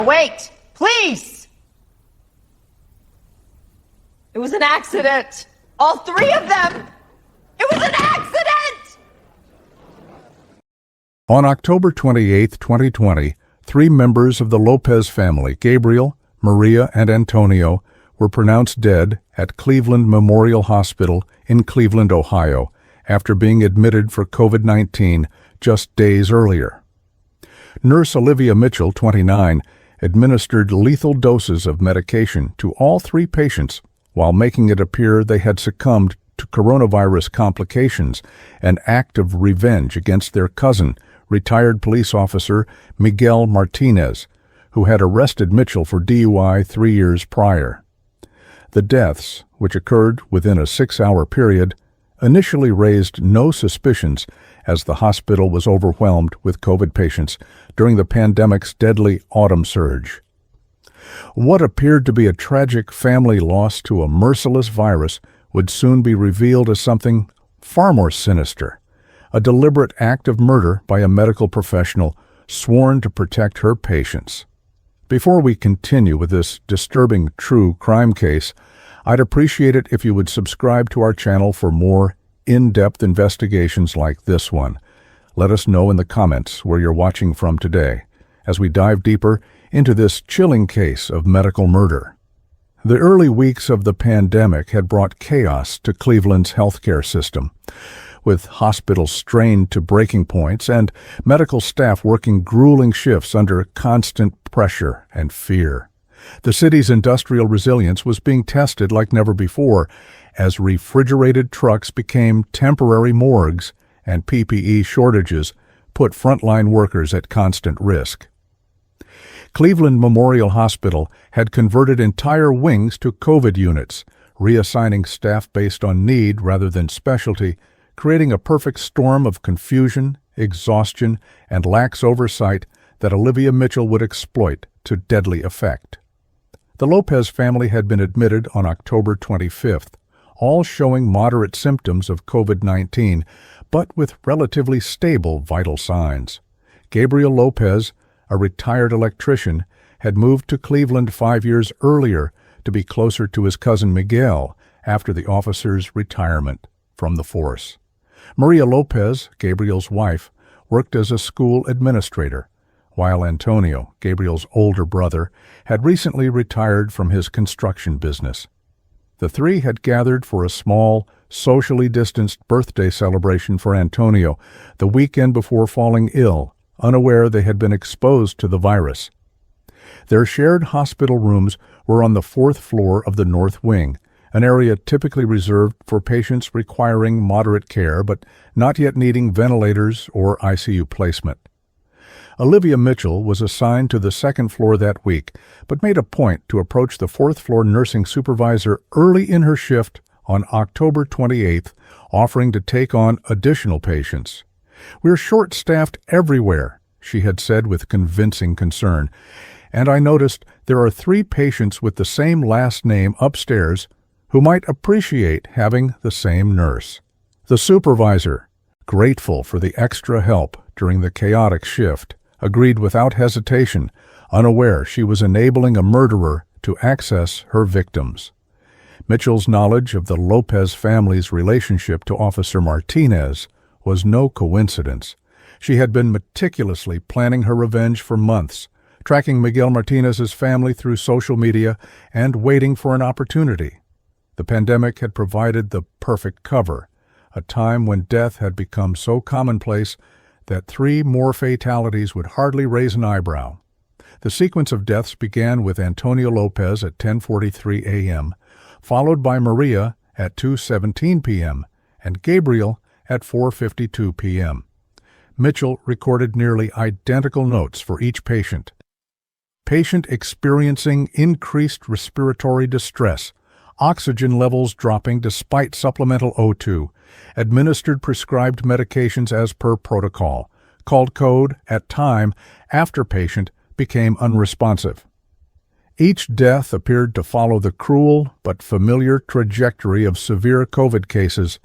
Wait, please! It was an accident! All three of them! It was an accident! On October 28, 2020, 3 members of the Lopez family, Gabriel, Maria, and Antonio, were pronounced dead at Cleveland Memorial Hospital in Cleveland, Ohio, after being admitted for COVID-19 just days earlier. Nurse Olivia Mitchell, 29, administered lethal doses of medication to all 3 patients while making it appear they had succumbed to coronavirus complications, an act of revenge against their cousin, retired police officer Miguel Martinez, who had arrested Mitchell for DUI 3 years prior. The deaths, which occurred within a 6-hour period, initially raised no suspicions as the hospital was overwhelmed with COVID patients during the pandemic's deadly autumn surge. What appeared to be a tragic family loss to a merciless virus would soon be revealed as something far more sinister, a deliberate act of murder by a medical professional sworn to protect her patients. Before we continue with this disturbing true crime case, I'd appreciate it if you would subscribe to our channel for more in-depth investigations like this one. Let us know in the comments where you're watching from today, as we dive deeper into this chilling case of medical murder. The early weeks of the pandemic had brought chaos to Cleveland's healthcare system, with hospitals strained to breaking points and medical staff working grueling shifts under constant pressure and fear. The city's industrial resilience was being tested like never before, as refrigerated trucks became temporary morgues and PPE shortages put frontline workers at constant risk. Cleveland Memorial Hospital had converted entire wings to COVID units, reassigning staff based on need rather than specialty, creating a perfect storm of confusion, exhaustion, and lax oversight that Olivia Mitchell would exploit to deadly effect. The Lopez family had been admitted on October 25th, all showing moderate symptoms of COVID-19, but with relatively stable vital signs. Gabriel Lopez, a retired electrician, had moved to Cleveland 5 years earlier to be closer to his cousin Miguel after the officer's retirement from the force. Maria Lopez, Gabriel's wife, worked as a school administrator, while Antonio, Gabriel's older brother, had recently retired from his construction business. The 3 had gathered for a small, socially distanced birthday celebration for Antonio the weekend before falling ill, unaware they had been exposed to the virus. Their shared hospital rooms were on the 4th floor of the North Wing, an area typically reserved for patients requiring moderate care but not yet needing ventilators or ICU placement. Olivia Mitchell was assigned to the 2nd floor that week, but made a point to approach the 4th floor nursing supervisor early in her shift on October 28th, offering to take on additional patients. "We're short-staffed everywhere," she had said with convincing concern, "and I noticed there are 3 patients with the same last name upstairs who might appreciate having the same nurse." The supervisor, grateful for the extra help during the chaotic shift, agreed without hesitation, unaware she was enabling a murderer to access her victims. Mitchell's knowledge of the Lopez family's relationship to Officer Martinez was no coincidence. She had been meticulously planning her revenge for months, tracking Miguel Martinez's family through social media and waiting for an opportunity. The pandemic had provided the perfect cover, a time when death had become so commonplace that 3 more fatalities would hardly raise an eyebrow. The sequence of deaths began with Antonio Lopez at 10:43 a.m., followed by Maria at 2:17 p.m., and Gabriel at 4:52 p.m. Mitchell recorded nearly identical notes for each patient. Patient experiencing increased respiratory distress, oxygen levels dropping despite supplemental O2, administered prescribed medications as per protocol, called code at time after patient became unresponsive. Each death appeared to follow the cruel but familiar trajectory of severe COVID cases,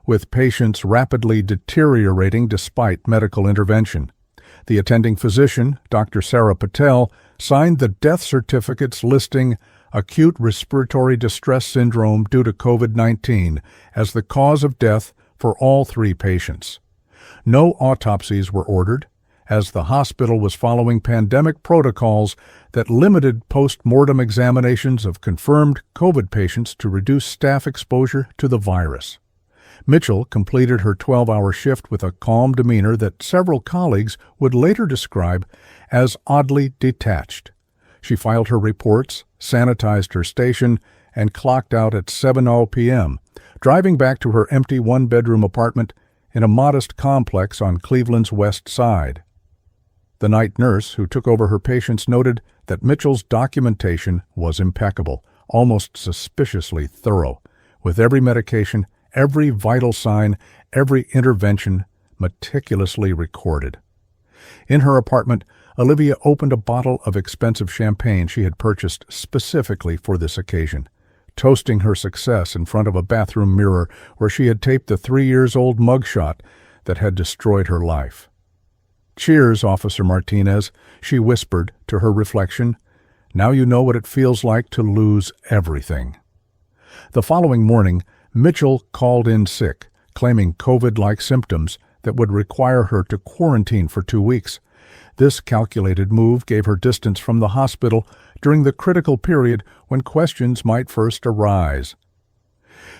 with patients rapidly deteriorating despite medical intervention. The attending physician, Dr. Sarah Patel, signed the death certificates listing acute respiratory distress syndrome due to COVID-19 as the cause of death for all 3 patients. No autopsies were ordered, as the hospital was following pandemic protocols that limited post-mortem examinations of confirmed COVID patients to reduce staff exposure to the virus. Mitchell completed her 12-hour shift with a calm demeanor that several colleagues would later describe as oddly detached. She filed her reports, sanitized her station, and clocked out at 7:00 p.m., driving back to her empty one-bedroom apartment in a modest complex on Cleveland's west side. The night nurse who took over her patients noted that Mitchell's documentation was impeccable, almost suspiciously thorough, with every medication, every vital sign, every intervention meticulously recorded. In her apartment, Olivia opened a bottle of expensive champagne she had purchased specifically for this occasion, toasting her success in front of a bathroom mirror where she had taped the 3-year-old mugshot that had destroyed her life. "Cheers, Officer Martinez," she whispered to her reflection. "Now you know what it feels like to lose everything." The following morning, Mitchell called in sick, claiming COVID-like symptoms that would require her to quarantine for 2 weeks. This calculated move gave her distance from the hospital during the critical period when questions might first arise.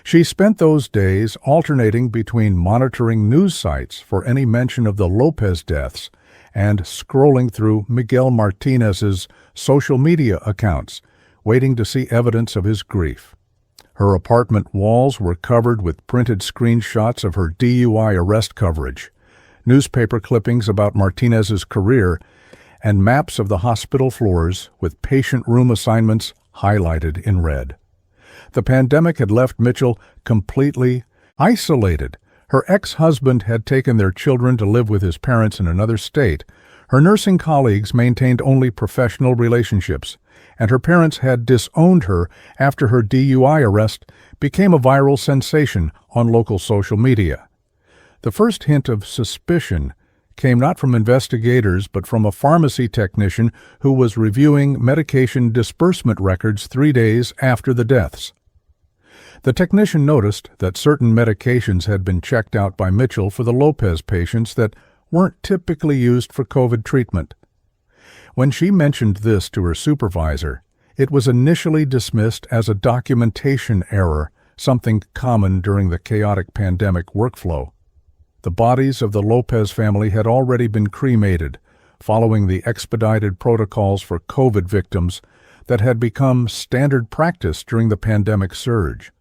She spent those days alternating between monitoring news sites for any mention of the Lopez deaths and scrolling through Miguel Martinez's social media accounts, waiting to see evidence of his grief. Her apartment walls were covered with printed screenshots of her DUI arrest coverage, newspaper clippings about Martinez's career, and maps of the hospital floors with patient room assignments highlighted in red. The pandemic had left Mitchell completely isolated. Her ex-husband had taken their children to live with his parents in another state. Her nursing colleagues maintained only professional relationships, and her parents had disowned her after her DUI arrest became a viral sensation on local social media. The first hint of suspicion came not from investigators but from a pharmacy technician who was reviewing medication disbursement records 3 days after the deaths. The technician noticed that certain medications had been checked out by Mitchell for the Lopez patients that weren't typically used for COVID treatment. When she mentioned this to her supervisor, it was initially dismissed as a documentation error, something common during the chaotic pandemic workflow. The bodies of the Lopez family had already been cremated, following the expedited protocols for COVID victims that had become standard practice during the pandemic surge.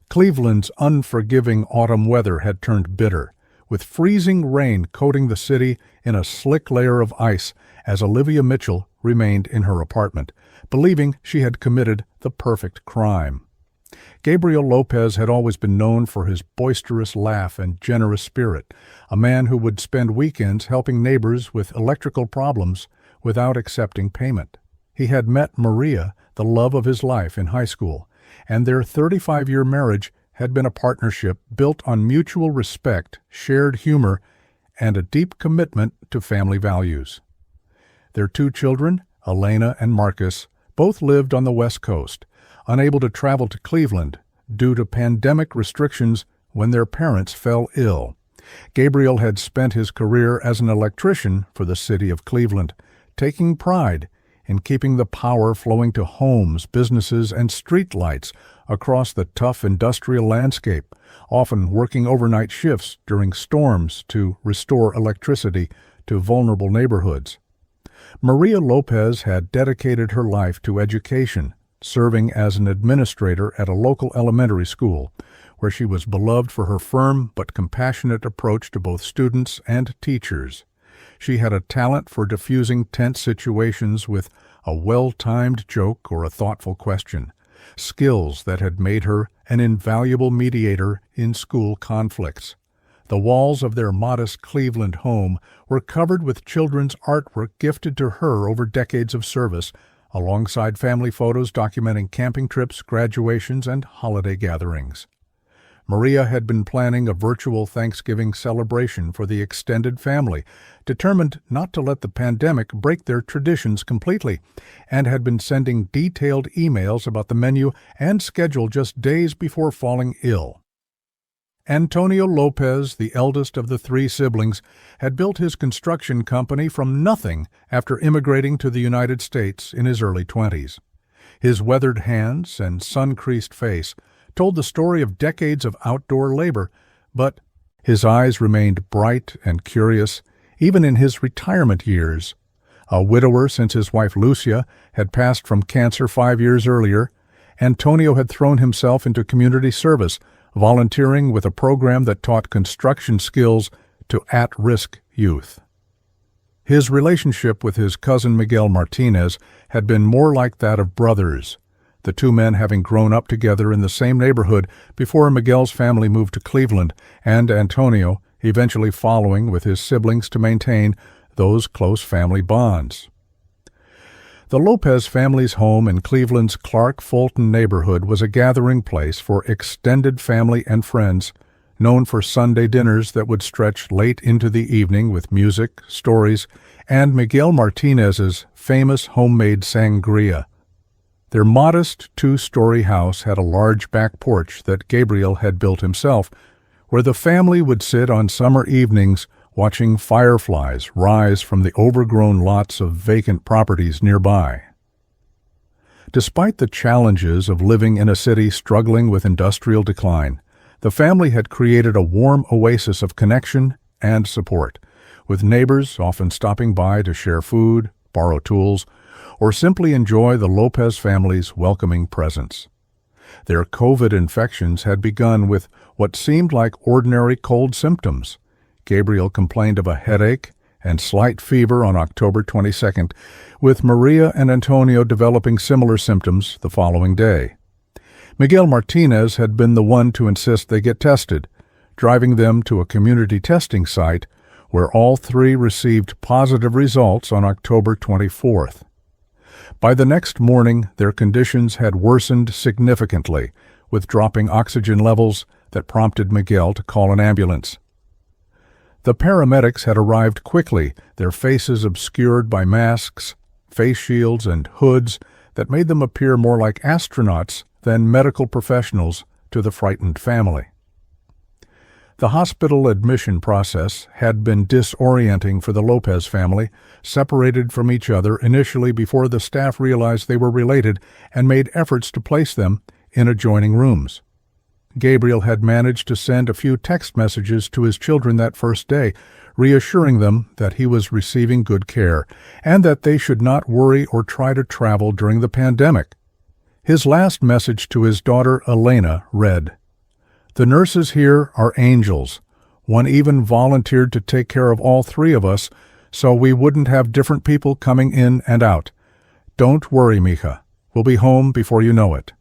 Cleveland's unforgiving autumn weather had turned bitter, with freezing rain coating the city in a slick layer of ice as Olivia Mitchell remained in her apartment, believing she had committed the perfect crime. Gabriel Lopez had always been known for his boisterous laugh and generous spirit, a man who would spend weekends helping neighbors with electrical problems without accepting payment. He had met Maria, the love of his life, in high school, and their 35-year marriage had been a partnership built on mutual respect, shared humor, and a deep commitment to family values. Their 2 children, Elena and Marcus, both lived on the West Coast, unable to travel to Cleveland due to pandemic restrictions when their parents fell ill. Gabriel had spent his career as an electrician for the city of Cleveland, taking pride in keeping the power flowing to homes, businesses, and streetlights across the tough industrial landscape, often working overnight shifts during storms to restore electricity to vulnerable neighborhoods. Maria Lopez had dedicated her life to education, serving as an administrator at a local elementary school, where she was beloved for her firm but compassionate approach to both students and teachers. She had a talent for diffusing tense situations with a well-timed joke or a thoughtful question, skills that had made her an invaluable mediator in school conflicts. The walls of their modest Cleveland home were covered with children's artwork gifted to her over decades of service, alongside family photos documenting camping trips, graduations, and holiday gatherings. Maria had been planning a virtual Thanksgiving celebration for the extended family, determined not to let the pandemic break their traditions completely, and had been sending detailed emails about the menu and schedule just days before falling ill. Antonio Lopez, the eldest of the three siblings, had built his construction company from nothing after immigrating to the United States in his early 20s. His weathered hands and sun-creased face told the story of decades of outdoor labor, but his eyes remained bright and curious even in his retirement years. A widower since his wife Lucia had passed from cancer 5 years earlier, Antonio had thrown himself into community service, volunteering with a program that taught construction skills to at-risk youth. His relationship with his cousin Miguel Martinez had been more like that of brothers, the two men having grown up together in the same neighborhood before Miguel's family moved to Cleveland, and Antonio eventually following with his siblings to maintain those close family bonds. The Lopez family's home in Cleveland's Clark Fulton neighborhood was a gathering place for extended family and friends, known for Sunday dinners that would stretch late into the evening with music, stories, and Miguel Martinez's famous homemade sangria. Their modest two-story house had a large back porch that Gabriel had built himself, where the family would sit on summer evenings watching fireflies rise from the overgrown lots of vacant properties nearby. Despite the challenges of living in a city struggling with industrial decline, the family had created a warm oasis of connection and support, with neighbors often stopping by to share food, borrow tools, or simply enjoy the Lopez family's welcoming presence. Their COVID infections had begun with what seemed like ordinary cold symptoms. Gabriel complained of a headache and slight fever on October 22nd, with Maria and Antonio developing similar symptoms the following day. Miguel Martinez had been the one to insist they get tested, driving them to a community testing site where all three received positive results on October 24th. By the next morning, their conditions had worsened significantly, with dropping oxygen levels that prompted Miguel to call an ambulance. The paramedics had arrived quickly, their faces obscured by masks, face shields, and hoods that made them appear more like astronauts than medical professionals to the frightened family. The hospital admission process had been disorienting for the Lopez family, separated from each other initially before the staff realized they were related and made efforts to place them in adjoining rooms. Gabriel had managed to send a few text messages to his children that first day, reassuring them that he was receiving good care and that they should not worry or try to travel during the pandemic. His last message to his daughter Elena read, "The nurses here are angels. One even volunteered to take care of all three of us so we wouldn't have different people coming in and out. Don't worry, mija. We'll be home before you know it."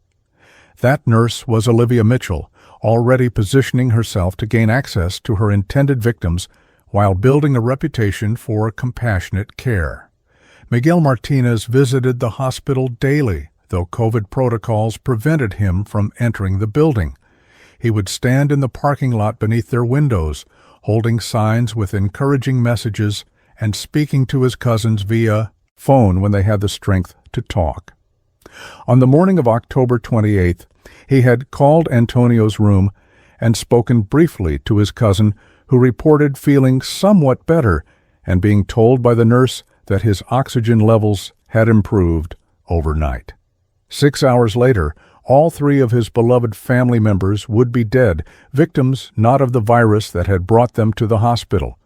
That nurse was Olivia Mitchell, already positioning herself to gain access to her intended victims while building a reputation for compassionate care. Miguel Martinez visited the hospital daily, though COVID protocols prevented him from entering the building. He would stand in the parking lot beneath their windows, holding signs with encouraging messages and speaking to his cousins via phone when they had the strength to talk. On the morning of October 28th, he had called Antonio's room and spoken briefly to his cousin, who reported feeling somewhat better and being told by the nurse that his oxygen levels had improved overnight. 6 hours later, all three of his beloved family members would be dead, victims not of the virus that had brought them to the hospital,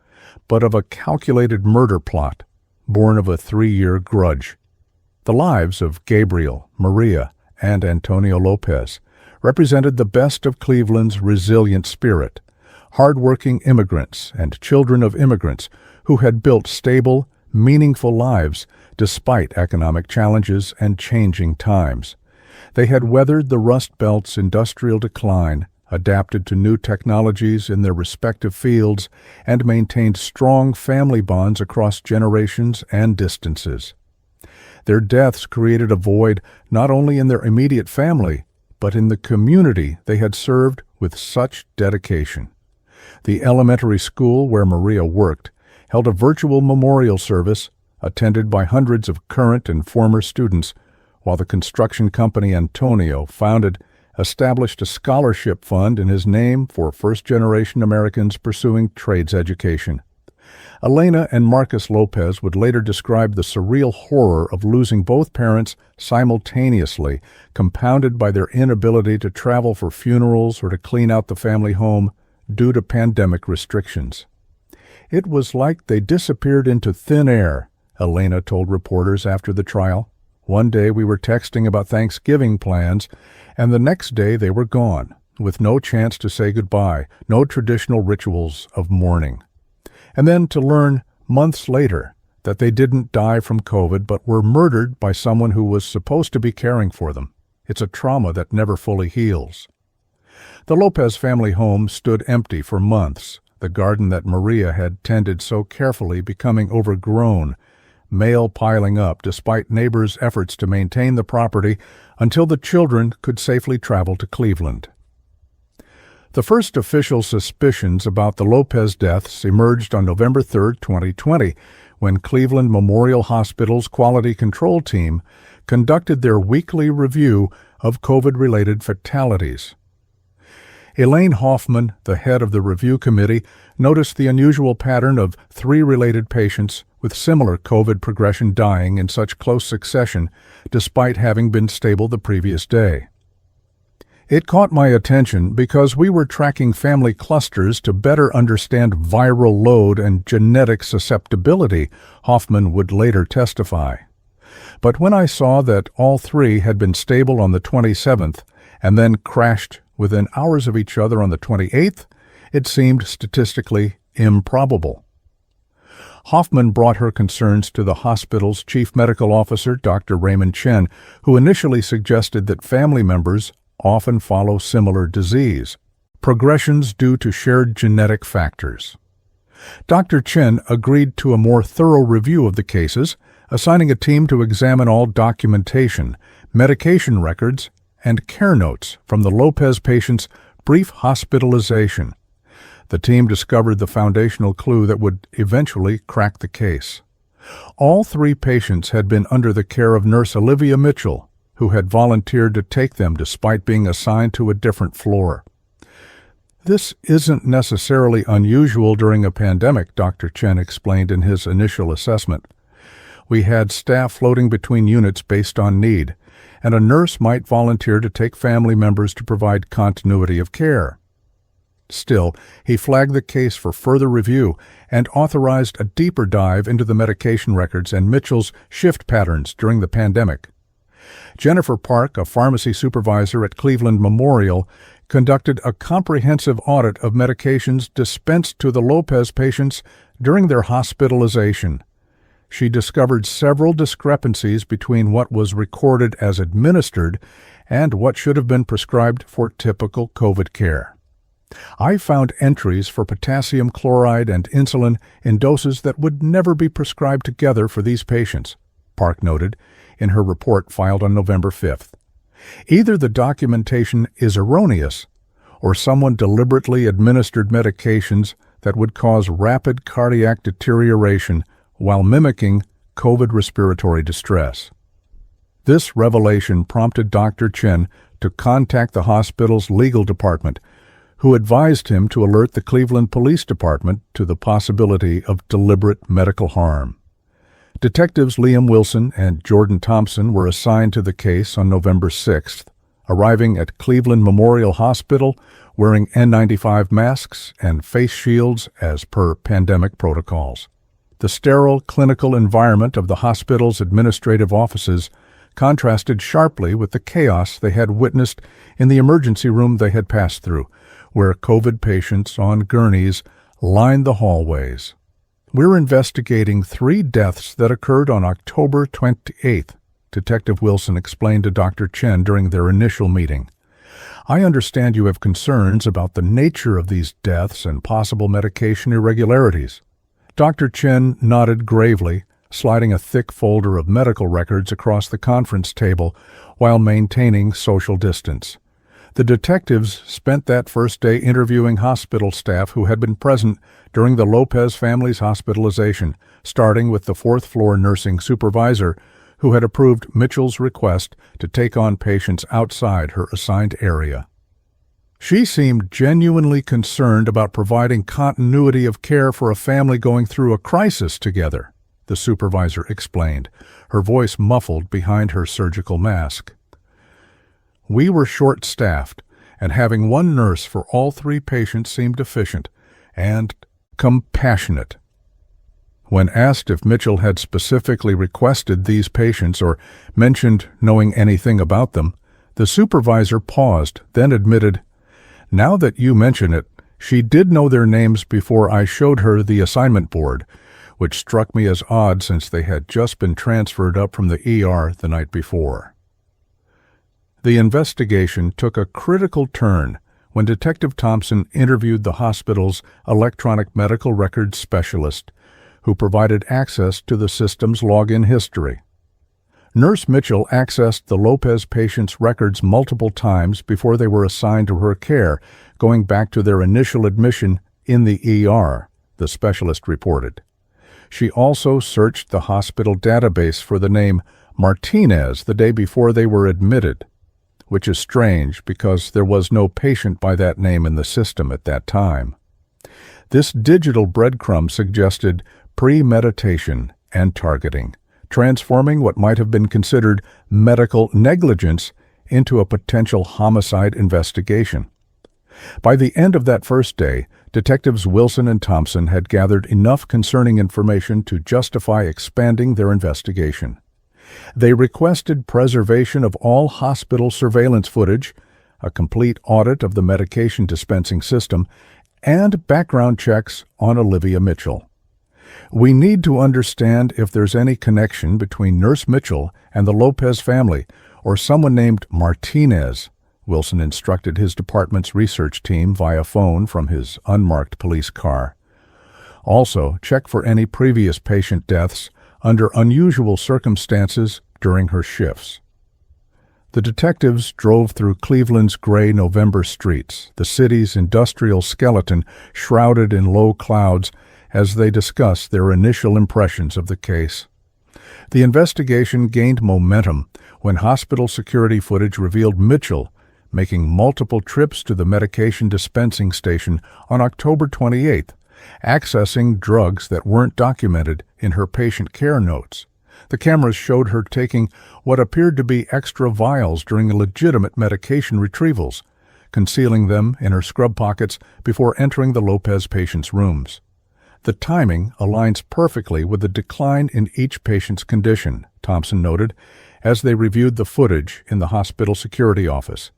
but of a calculated murder plot born of a 3-year grudge. The lives of Gabriel, Maria, and Antonio Lopez represented the best of Cleveland's resilient spirit, hard-working immigrants and children of immigrants who had built stable, meaningful lives despite economic challenges and changing times. They had weathered the Rust Belt's industrial decline, adapted to new technologies in their respective fields, and maintained strong family bonds across generations and distances. Their deaths created a void not only in their immediate family, but in the community they had served with such dedication. The elementary school where Maria worked held a virtual memorial service attended by hundreds of current and former students, while the construction company Antonio founded established a scholarship fund in his name for first-generation Americans pursuing trades education. Elena and Marcus Lopez would later describe the surreal horror of losing both parents simultaneously, compounded by their inability to travel for funerals or to clean out the family home due to pandemic restrictions. It was like they disappeared into thin air, Elena told reporters after the trial. One day we were texting about Thanksgiving plans, and the next day they were gone, with no chance to say goodbye, no traditional rituals of mourning. And then to learn months later that they didn't die from COVID but were murdered by someone who was supposed to be caring for them. It's a trauma that never fully heals. The Lopez family home stood empty for months, the garden that Maria had tended so carefully becoming overgrown, mail piling up despite neighbors' efforts to maintain the property until the children could safely travel to Cleveland. The first official suspicions about the Lopez deaths emerged on November 3, 2020, when Cleveland Memorial Hospital's quality control team conducted their weekly review of COVID-related fatalities. Elaine Hoffman, the head of the review committee, noticed the unusual pattern of 3 related patients with similar COVID progression dying in such close succession, despite having been stable the previous day. It caught my attention because we were tracking family clusters to better understand viral load and genetic susceptibility, Hoffman would later testify. But when I saw that all 3 had been stable on the 27th and then crashed within hours of each other on the 28th, it seemed statistically improbable. Hoffman brought her concerns to the hospital's chief medical officer, Dr. Raymond Chen, who initially suggested that family members often follow similar disease, progressions due to shared genetic factors. Dr. Chen agreed to a more thorough review of the cases, assigning a team to examine all documentation, medication records, and care notes from the Lopez patient's brief hospitalization. The team discovered the foundational clue that would eventually crack the case. All 3 patients had been under the care of Nurse Olivia Mitchell, who had volunteered to take them despite being assigned to a different floor. This isn't necessarily unusual during a pandemic, Dr. Chen explained in his initial assessment. We had staff floating between units based on need, and a nurse might volunteer to take family members to provide continuity of care. Still, he flagged the case for further review and authorized a deeper dive into the medication records and Mitchell's shift patterns during the pandemic. Jennifer Park, a pharmacy supervisor at Cleveland Memorial, conducted a comprehensive audit of medications dispensed to the Lopez patients during their hospitalization. She discovered several discrepancies between what was recorded as administered and what should have been prescribed for typical COVID care. I found entries for potassium chloride and insulin in doses that would never be prescribed together for these patients, Park noted in her report filed on November 5th. Either the documentation is erroneous, or someone deliberately administered medications that would cause rapid cardiac deterioration while mimicking COVID respiratory distress. This revelation prompted Dr. Chen to contact the hospital's legal department, who advised him to alert the Cleveland Police Department to the possibility of deliberate medical harm. Detectives Liam Wilson and Jordan Thompson were assigned to the case on November 6th, arriving at Cleveland Memorial Hospital wearing N95 masks and face shields as per pandemic protocols. The sterile clinical environment of the hospital's administrative offices contrasted sharply with the chaos they had witnessed in the emergency room they had passed through, where COVID patients on gurneys lined the hallways. We're investigating 3 deaths that occurred on October 28th, Detective Wilson explained to Dr. Chen during their initial meeting. I understand you have concerns about the nature of these deaths and possible medication irregularities. Dr. Chen nodded gravely, sliding a thick folder of medical records across the conference table while maintaining social distance. The detectives spent that first day interviewing hospital staff who had been present during the Lopez family's hospitalization, starting with the fourth-floor nursing supervisor who had approved Mitchell's request to take on patients outside her assigned area. She seemed genuinely concerned about providing continuity of care for a family going through a crisis together, the supervisor explained, her voice muffled behind her surgical mask. We were short-staffed, and having one nurse for all 3 patients seemed efficient and compassionate. When asked if Mitchell had specifically requested these patients or mentioned knowing anything about them, the supervisor paused, then admitted, "Now that you mention it, she did know their names before I showed her the assignment board, which struck me as odd since they had just been transferred up from the ER the night before." The investigation took a critical turn when Detective Thompson interviewed the hospital's electronic medical records specialist, who provided access to the system's login history. Nurse Mitchell accessed the Lopez patients' records multiple times before they were assigned to her care, going back to their initial admission in the ER, the specialist reported. She also searched the hospital database for the name Martinez the day before they were admitted, which is strange because there was no patient by that name in the system at that time. This digital breadcrumb suggested premeditation and targeting, transforming what might have been considered medical negligence into a potential homicide investigation. By the end of that first day, Detectives Wilson and Thompson had gathered enough concerning information to justify expanding their investigation. They requested preservation of all hospital surveillance footage, a complete audit of the medication dispensing system, and background checks on Olivia Mitchell. "We need to understand if there's any connection between Nurse Mitchell and the Lopez family, or someone named Martinez," Wilson instructed his department's research team via phone from his unmarked police car. "Also, check for any previous patient deaths under unusual circumstances during her shifts." The detectives drove through Cleveland's gray November streets, the city's industrial skeleton shrouded in low clouds, as they discussed their initial impressions of the case. The investigation gained momentum when hospital security footage revealed Mitchell making multiple trips to the medication dispensing station on October 28th, accessing drugs that weren't documented in her patient care notes. The cameras showed her taking what appeared to be extra vials during legitimate medication retrievals, concealing them in her scrub pockets before entering the Lopez patients' rooms. The timing aligns perfectly with the decline in each patient's condition, Thompson noted, as they reviewed the footage in the hospital security office.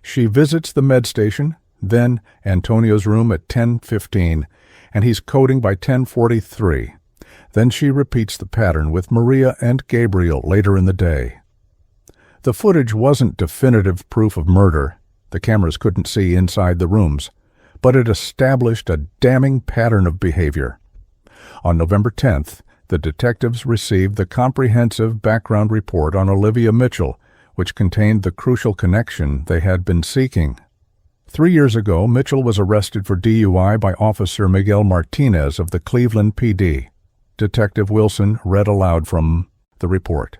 She visits the med station, then Antonio's room at 10:15, and he's coding by 10:43. Then she repeats the pattern with Maria and Gabriel later in the day. The footage wasn't definitive proof of murder. The cameras couldn't see inside the rooms, but it established a damning pattern of behavior. On November 10th, the detectives received the comprehensive background report on Olivia Mitchell, which contained the crucial connection they had been seeking. 3 years ago, Mitchell was arrested for DUI by Officer Miguel Martinez of the Cleveland PD. Detective Wilson read aloud from the report.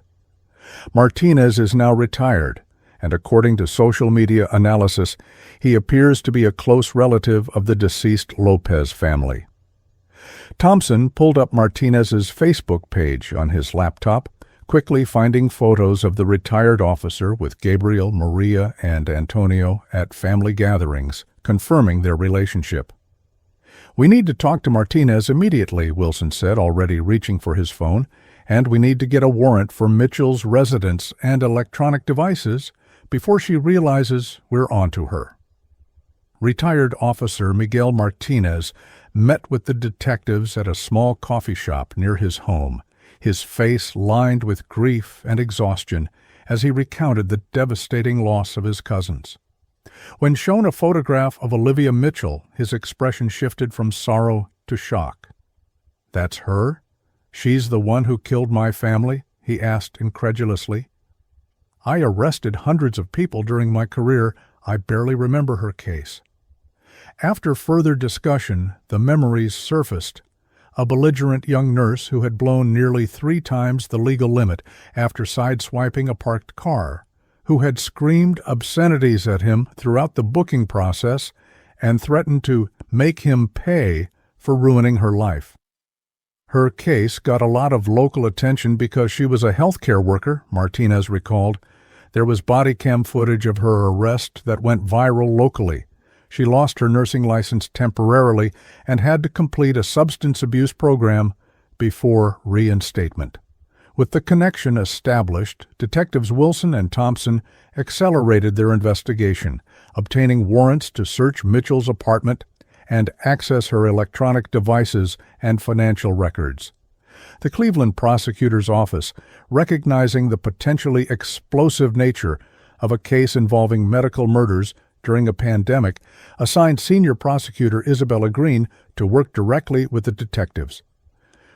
Martinez is now retired, and according to social media analysis, he appears to be a close relative of the deceased Lopez family. Thompson pulled up Martinez's Facebook page on his laptop, quickly finding photos of the retired officer with Gabriel, Maria, and Antonio at family gatherings, confirming their relationship. "We need to talk to Martinez immediately," Wilson said, already reaching for his phone, "and we need to get a warrant for Mitchell's residence and electronic devices before she realizes we're onto her." Retired Officer Miguel Martinez met with the detectives at a small coffee shop near his home, his face lined with grief and exhaustion as he recounted the devastating loss of his cousins. When shown a photograph of Olivia Mitchell, his expression shifted from sorrow to shock. "That's her? She's the one who killed my family?" he asked incredulously. "I arrested hundreds of people during my career. I barely remember her case. After further discussion, the memories surfaced. A belligerent young nurse who had blown nearly 3 times the legal limit after sideswiping a parked car, who had screamed obscenities at him throughout the booking process and threatened to make him pay for ruining her life. Her case got a lot of local attention because she was a healthcare worker, Martinez recalled. There was body cam footage of her arrest that went viral locally. She lost her nursing license temporarily and had to complete a substance abuse program before reinstatement. With the connection established, Detectives Wilson and Thompson accelerated their investigation, obtaining warrants to search Mitchell's apartment and access her electronic devices and financial records. The Cleveland prosecutor's office, recognizing the potentially explosive nature of a case involving medical murders during a pandemic, assigned Senior Prosecutor Isabella Green to work directly with the detectives.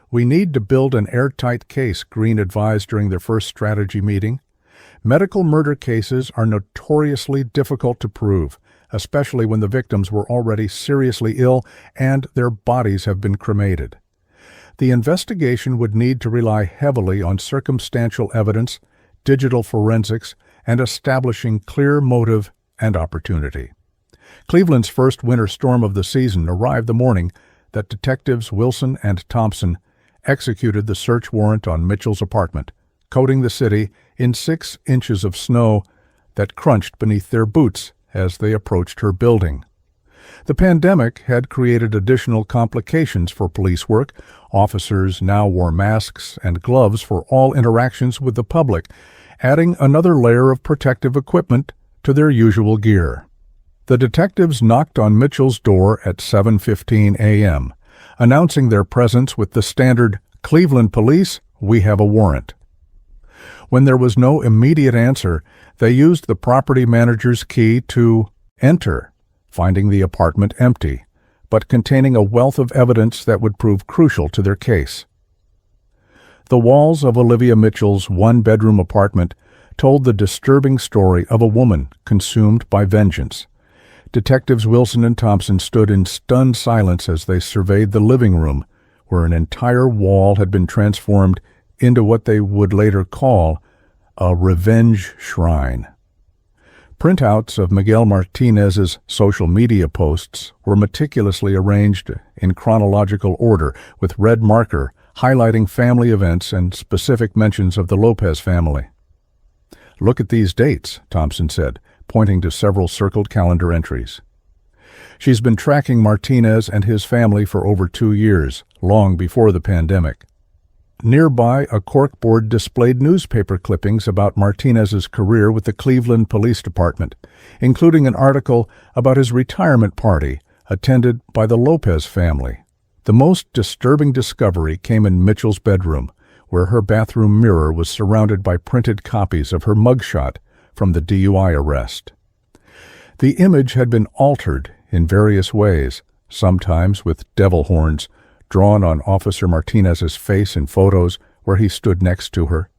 "We need to build an airtight case," Green advised during their first strategy meeting. "Medical murder cases are notoriously difficult to prove, especially when the victims were already seriously ill and their bodies have been cremated. The investigation would need to rely heavily on circumstantial evidence, digital forensics, and establishing clear motive and opportunity." Cleveland's first winter storm of the season arrived the morning that Detectives Wilson and Thompson executed the search warrant on Mitchell's apartment, coating the city in 6 inches of snow that crunched beneath their boots as they approached her building. The pandemic had created additional complications for police work. Officers now wore masks and gloves for all interactions with the public, adding another layer of protective equipment to their usual gear. The detectives knocked on Mitchell's door at 7:15 a.m., announcing their presence with the standard, "Cleveland Police, we have a warrant." When there was no immediate answer, they used the property manager's key to enter, finding the apartment empty, but containing a wealth of evidence that would prove crucial to their case. The walls of Olivia Mitchell's 1-bedroom apartment told the disturbing story of a woman consumed by vengeance. Detectives Wilson and Thompson stood in stunned silence as they surveyed the living room, where an entire wall had been transformed into what they would later call a revenge shrine. Printouts of Miguel Martinez's social media posts were meticulously arranged in chronological order, with red marker highlighting family events and specific mentions of the Lopez family. "Look at these dates," Thompson said, pointing to several circled calendar entries. She's been tracking Martinez and his family for over 2 years, long before the pandemic. Nearby, a corkboard displayed newspaper clippings about Martinez's career with the Cleveland Police Department, including an article about his retirement party attended by the Lopez family. The most disturbing discovery came in Mitchell's bedroom, where her bathroom mirror was surrounded by printed copies of her mugshot from the DUI arrest. The image had been altered in various ways, sometimes with devil horns drawn on Officer Martinez's face in photos where he stood next to her,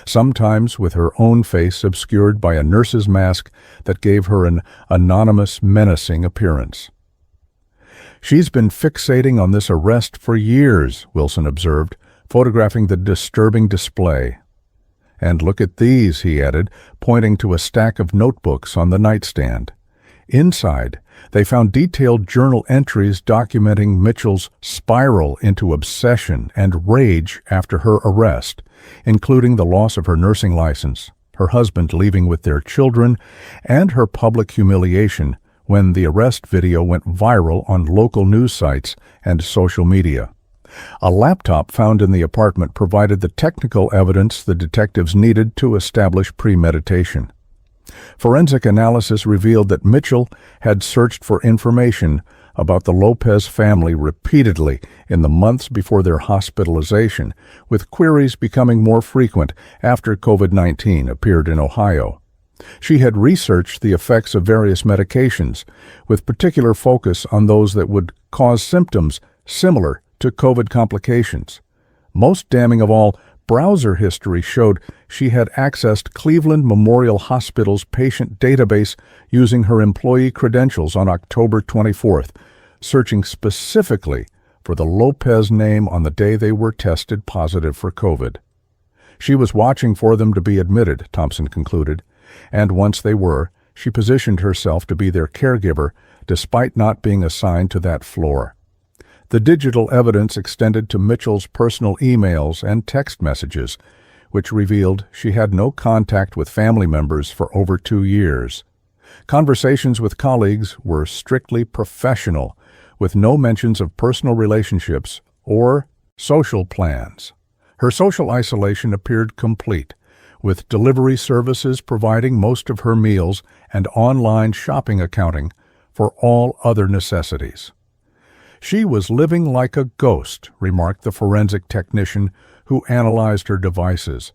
sometimes with her own face obscured by a nurse's mask that gave her an anonymous, menacing appearance. "She's been fixating on this arrest for years," Wilson observed, photographing the disturbing display. "And look at these," he added, pointing to a stack of notebooks on the nightstand. Inside, they found detailed journal entries documenting Mitchell's spiral into obsession and rage after her arrest, including the loss of her nursing license, her husband leaving with their children, and her public humiliation when the arrest video went viral on local news sites and social media. A laptop found in the apartment provided the technical evidence the detectives needed to establish premeditation. Forensic analysis revealed that Mitchell had searched for information about the Lopez family repeatedly in the months before their hospitalization, with queries becoming more frequent after COVID-19 appeared in Ohio. She had researched the effects of various medications, with particular focus on those that would cause symptoms similar to COVID complications. Most damning of all, browser history showed she had accessed Cleveland Memorial Hospital's patient database using her employee credentials on October 24th, searching specifically for the Lopez name on the day they were tested positive for COVID. She was watching for them to be admitted, Thompson concluded, and once they were, she positioned herself to be their caregiver despite not being assigned to that floor. The digital evidence extended to Mitchell's personal emails and text messages, which revealed she had no contact with family members for over 2 years. Conversations with colleagues were strictly professional, with no mentions of personal relationships or social plans. Her social isolation appeared complete, with delivery services providing most of her meals and online shopping accounting for all other necessities. She was living like a ghost, remarked the forensic technician who analyzed her devices.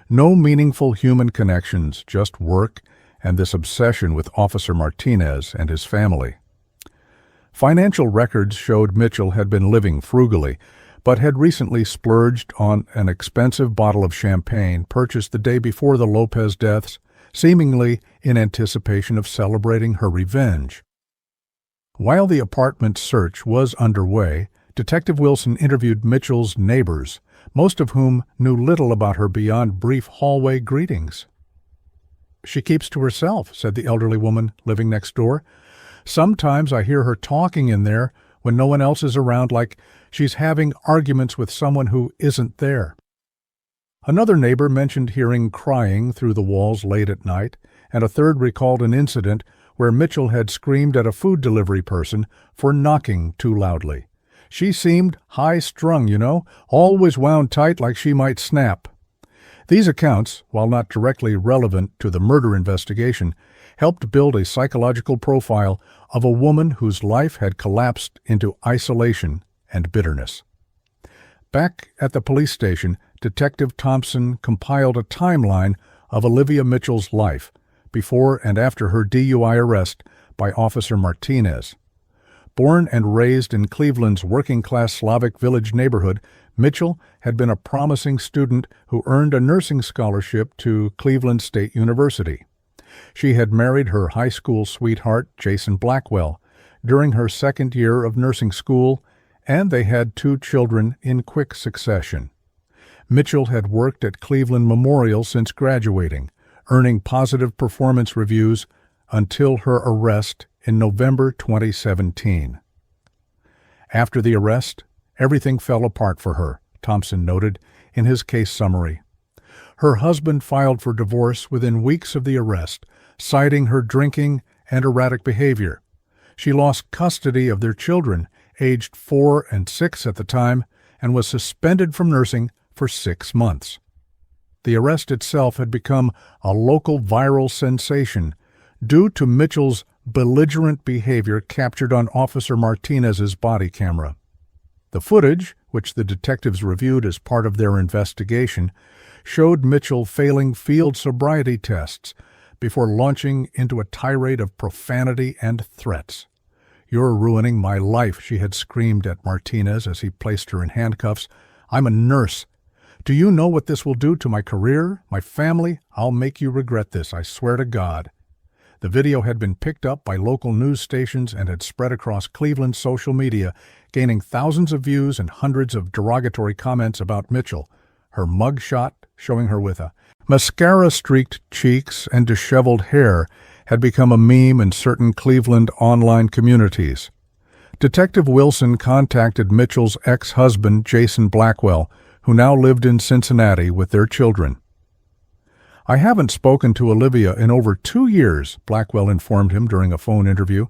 No meaningful human connections, just work and this obsession with Officer Martinez and his family. Financial records showed Mitchell had been living frugally, but had recently splurged on an expensive bottle of champagne purchased the day before the Lopez deaths, seemingly in anticipation of celebrating her revenge. While the apartment search was underway, Detective Wilson interviewed Mitchell's neighbors, most of whom knew little about her beyond brief hallway greetings. "She keeps to herself," said the elderly woman living next door. "Sometimes I hear her talking in there when no one else is around, like she's having arguments with someone who isn't there." Another neighbor mentioned hearing crying through the walls late at night, and a third recalled an incident where Mitchell had screamed at a food delivery person for knocking too loudly. "She seemed high-strung, always wound tight like she might snap." These accounts, while not directly relevant to the murder investigation, helped build a psychological profile of a woman whose life had collapsed into isolation and bitterness. Back at the police station, Detective Thompson compiled a timeline of Olivia Mitchell's life, before and after her DUI arrest by Officer Martinez. Born and raised in Cleveland's working-class Slavic Village neighborhood, Mitchell had been a promising student who earned a nursing scholarship to Cleveland State University. She had married her high school sweetheart, Jason Blackwell, during her second year of nursing school, and they had 2 children in quick succession. Mitchell had worked at Cleveland Memorial since graduating, earning positive performance reviews until her arrest in November 2017. After the arrest, everything fell apart for her, Thompson noted in his case summary. Her husband filed for divorce within weeks of the arrest, citing her drinking and erratic behavior. She lost custody of their children, aged 4 and 6 at the time, and was suspended from nursing for 6 months. The arrest itself had become a local viral sensation due to Mitchell's belligerent behavior captured on Officer Martinez's body camera. The footage, which the detectives reviewed as part of their investigation, showed Mitchell failing field sobriety tests before launching into a tirade of profanity and threats. "You're ruining my life," she had screamed at Martinez as he placed her in handcuffs. "I'm a nurse. Do you know what this will do to my career, my family? I'll make you regret this, I swear to God." The video had been picked up by local news stations and had spread across Cleveland's social media, gaining thousands of views and hundreds of derogatory comments about Mitchell, her mugshot showing her with a mascara-streaked cheeks and disheveled hair had become a meme in certain Cleveland online communities. Detective Wilson contacted Mitchell's ex-husband, Jason Blackwell, who now lived in Cincinnati with their children. "I haven't spoken to Olivia in over 2 years," Blackwell informed him during a phone interview.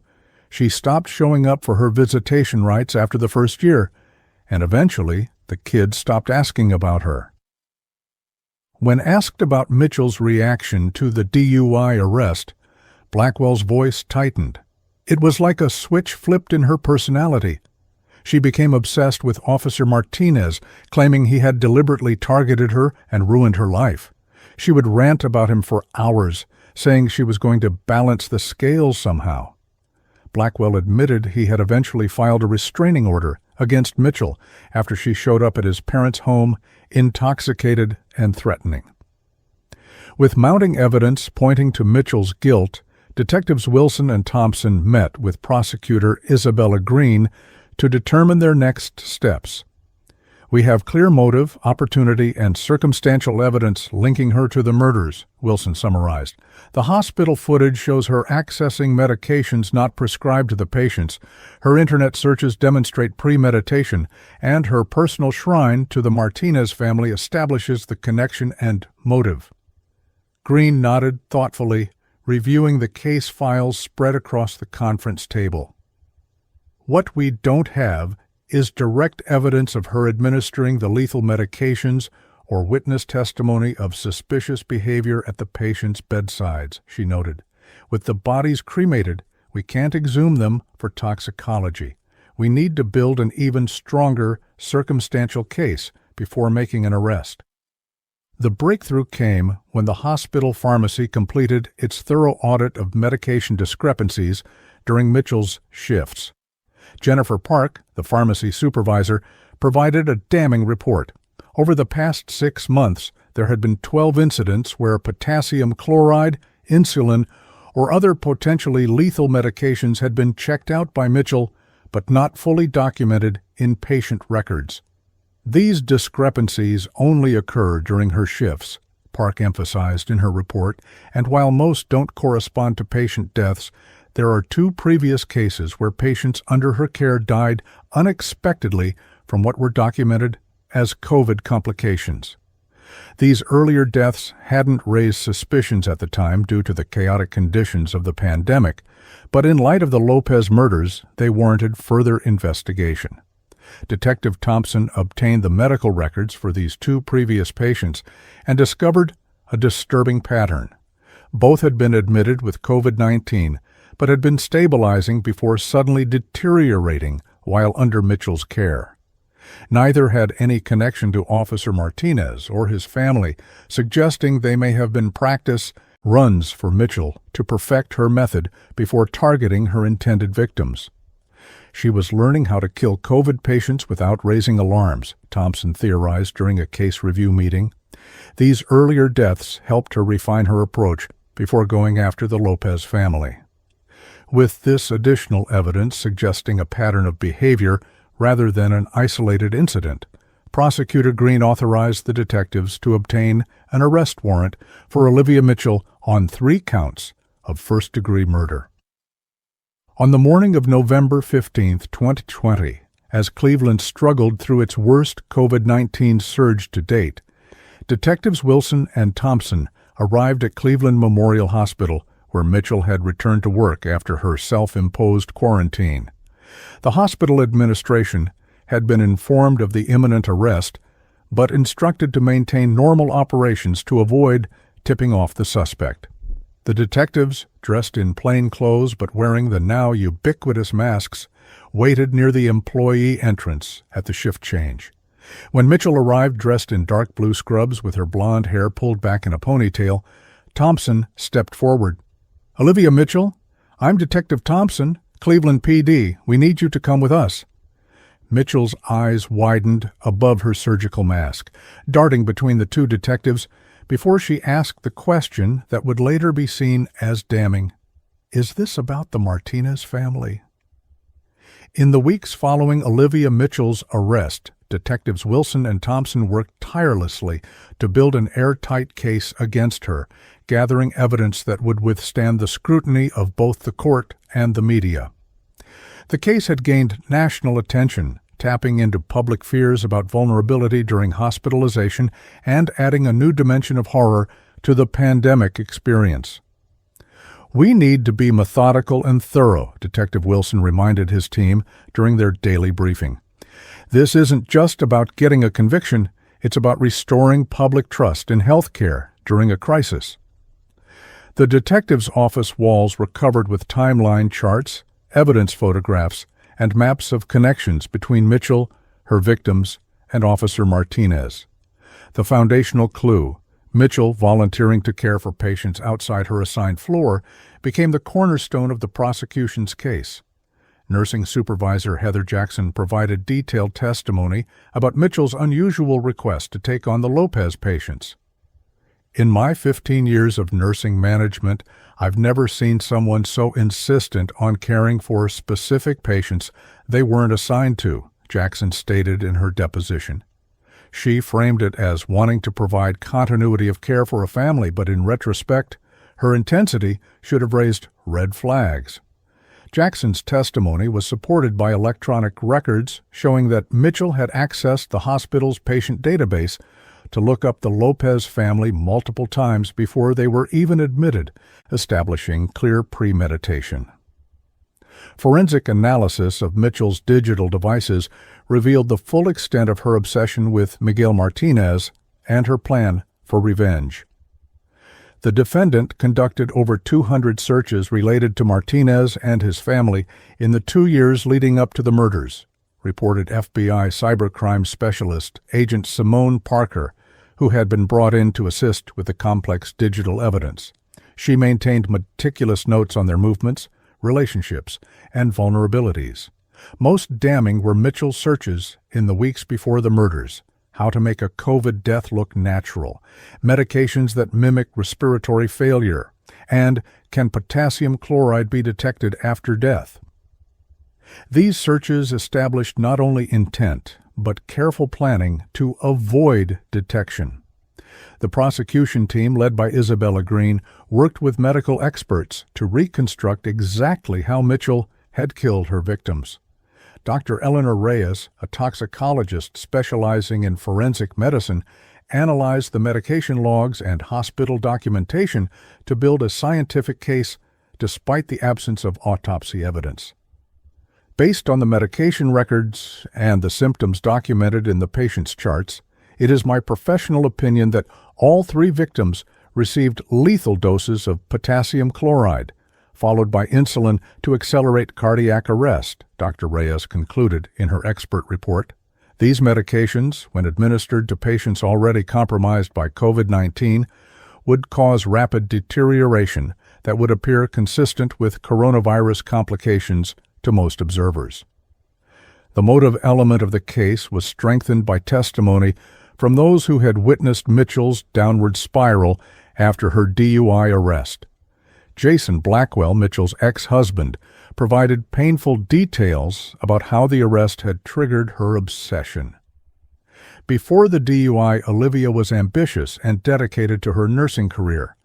"She stopped showing up for her visitation rights after the first year, and eventually the kids stopped asking about her." When asked about Mitchell's reaction to the DUI arrest, Blackwell's voice tightened. It was like a switch flipped in her personality. She became obsessed with Officer Martinez, claiming he had deliberately targeted her and ruined her life. She would rant about him for hours, saying she was going to balance the scales somehow. Blackwell admitted he had eventually filed a restraining order against Mitchell after she showed up at his parents' home intoxicated and threatening. With mounting evidence pointing to Mitchell's guilt, Detectives Wilson and Thompson met with prosecutor Isabella Green to determine their next steps. "We have clear motive, opportunity, and circumstantial evidence linking her to the murders," Wilson summarized. "The hospital footage shows her accessing medications not prescribed to the patients, her internet searches demonstrate premeditation, and her personal shrine to the Martinez family establishes the connection and motive." Green nodded thoughtfully, reviewing the case files spread across the conference table. "What we don't have is direct evidence of her administering the lethal medications or witness testimony of suspicious behavior at the patient's bedsides," she noted. "With the bodies cremated, we can't exhume them for toxicology. We need to build an even stronger circumstantial case before making an arrest." The breakthrough came when the hospital pharmacy completed its thorough audit of medication discrepancies during Mitchell's shifts. Jennifer Park, the pharmacy supervisor, provided a damning report. Over the past 6 months, there had been 12 incidents where potassium chloride, insulin, or other potentially lethal medications had been checked out by Mitchell, but not fully documented in patient records. "These discrepancies only occur during her shifts," Park emphasized in her report, "and while most don't correspond to patient deaths, there are 2 previous cases where patients under her care died unexpectedly from what were documented as COVID complications. These earlier deaths hadn't raised suspicions at the time due to the chaotic conditions of the pandemic, but in light of the Lopez murders, they warranted further investigation." Detective Thompson obtained the medical records for these 2 previous patients and discovered a disturbing pattern. Both had been admitted with COVID-19, but had been stabilizing before suddenly deteriorating while under Mitchell's care. Neither had any connection to Officer Martinez or his family, suggesting they may have been practice runs for Mitchell to perfect her method before targeting her intended victims. She was learning how to kill COVID patients without raising alarms, Thompson theorized during a case review meeting. These earlier deaths helped her refine her approach before going after the Lopez family. With this additional evidence suggesting a pattern of behavior rather than an isolated incident, Prosecutor Green authorized the detectives to obtain an arrest warrant for Olivia Mitchell on 3 counts of first-degree murder. On the morning of November 15, 2020, as Cleveland struggled through its worst COVID-19 surge to date, Detectives Wilson and Thompson arrived at Cleveland Memorial Hospital, where Mitchell had returned to work after her self-imposed quarantine. The hospital administration had been informed of the imminent arrest, but instructed to maintain normal operations to avoid tipping off the suspect. The detectives, dressed in plain clothes but wearing the now ubiquitous masks, waited near the employee entrance at the shift change. When Mitchell arrived dressed in dark blue scrubs with her blonde hair pulled back in a ponytail, Thompson stepped forward. "Olivia Mitchell, I'm Detective Thompson, Cleveland PD. We need you to come with us." Mitchell's eyes widened above her surgical mask, darting between the 2 detectives before she asked the question that would later be seen as damning. "Is this about the Martinez family?" In the weeks following Olivia Mitchell's arrest, Detectives Wilson and Thompson worked tirelessly to build an airtight case against her, gathering evidence that would withstand the scrutiny of both the court and the media. The case had gained national attention, tapping into public fears about vulnerability during hospitalization and adding a new dimension of horror to the pandemic experience. "We need to be methodical and thorough," Detective Wilson reminded his team during their daily briefing. "This isn't just about getting a conviction, it's about restoring public trust in health care during a crisis." The detective's office walls were covered with timeline charts, evidence photographs, and maps of connections between Mitchell, her victims, and Officer Martinez. The foundational clue, Mitchell volunteering to care for patients outside her assigned floor, became the cornerstone of the prosecution's case. Nursing supervisor Heather Jackson provided detailed testimony about Mitchell's unusual request to take on the Lopez patients. In my 15 years of nursing management, I've never seen someone so insistent on caring for specific patients they weren't assigned to, Jackson stated in her deposition. She framed it as wanting to provide continuity of care for a family, but in retrospect, her intensity should have raised red flags. Jackson's testimony was supported by electronic records showing that Mitchell had accessed the hospital's patient database to look up the Lopez family multiple times before they were even admitted, establishing clear premeditation. Forensic analysis of Mitchell's digital devices revealed the full extent of her obsession with Miguel Martinez and her plan for revenge. The defendant conducted over 200 searches related to Martinez and his family in the 2 years leading up to the murders, reported FBI cybercrime specialist Agent Simone Parker, who had been brought in to assist with the complex digital evidence. She maintained meticulous notes on their movements, relationships, and vulnerabilities. Most damning were Mitchell's searches in the weeks before the murders: how to make a COVID death look natural, medications that mimic respiratory failure, and can potassium chloride be detected after death. These searches established not only intent, but careful planning to avoid detection. The prosecution team, led by Isabella Green, worked with medical experts to reconstruct exactly how Mitchell had killed her victims. Dr. Eleanor Reyes, a toxicologist specializing in forensic medicine, analyzed the medication logs and hospital documentation to build a scientific case despite the absence of autopsy evidence. Based on the medication records and the symptoms documented in the patient's charts, it is my professional opinion that all 3 victims received lethal doses of potassium chloride, followed by insulin to accelerate cardiac arrest, Dr. Reyes concluded in her expert report. These medications, when administered to patients already compromised by COVID-19, would cause rapid deterioration that would appear consistent with coronavirus complications to most observers. The motive element of the case was strengthened by testimony from those who had witnessed Mitchell's downward spiral after her DUI arrest. Jason Blackwell, Mitchell's ex-husband, provided painful details about how the arrest had triggered her obsession. Before the DUI, Olivia was ambitious and dedicated to her nursing career.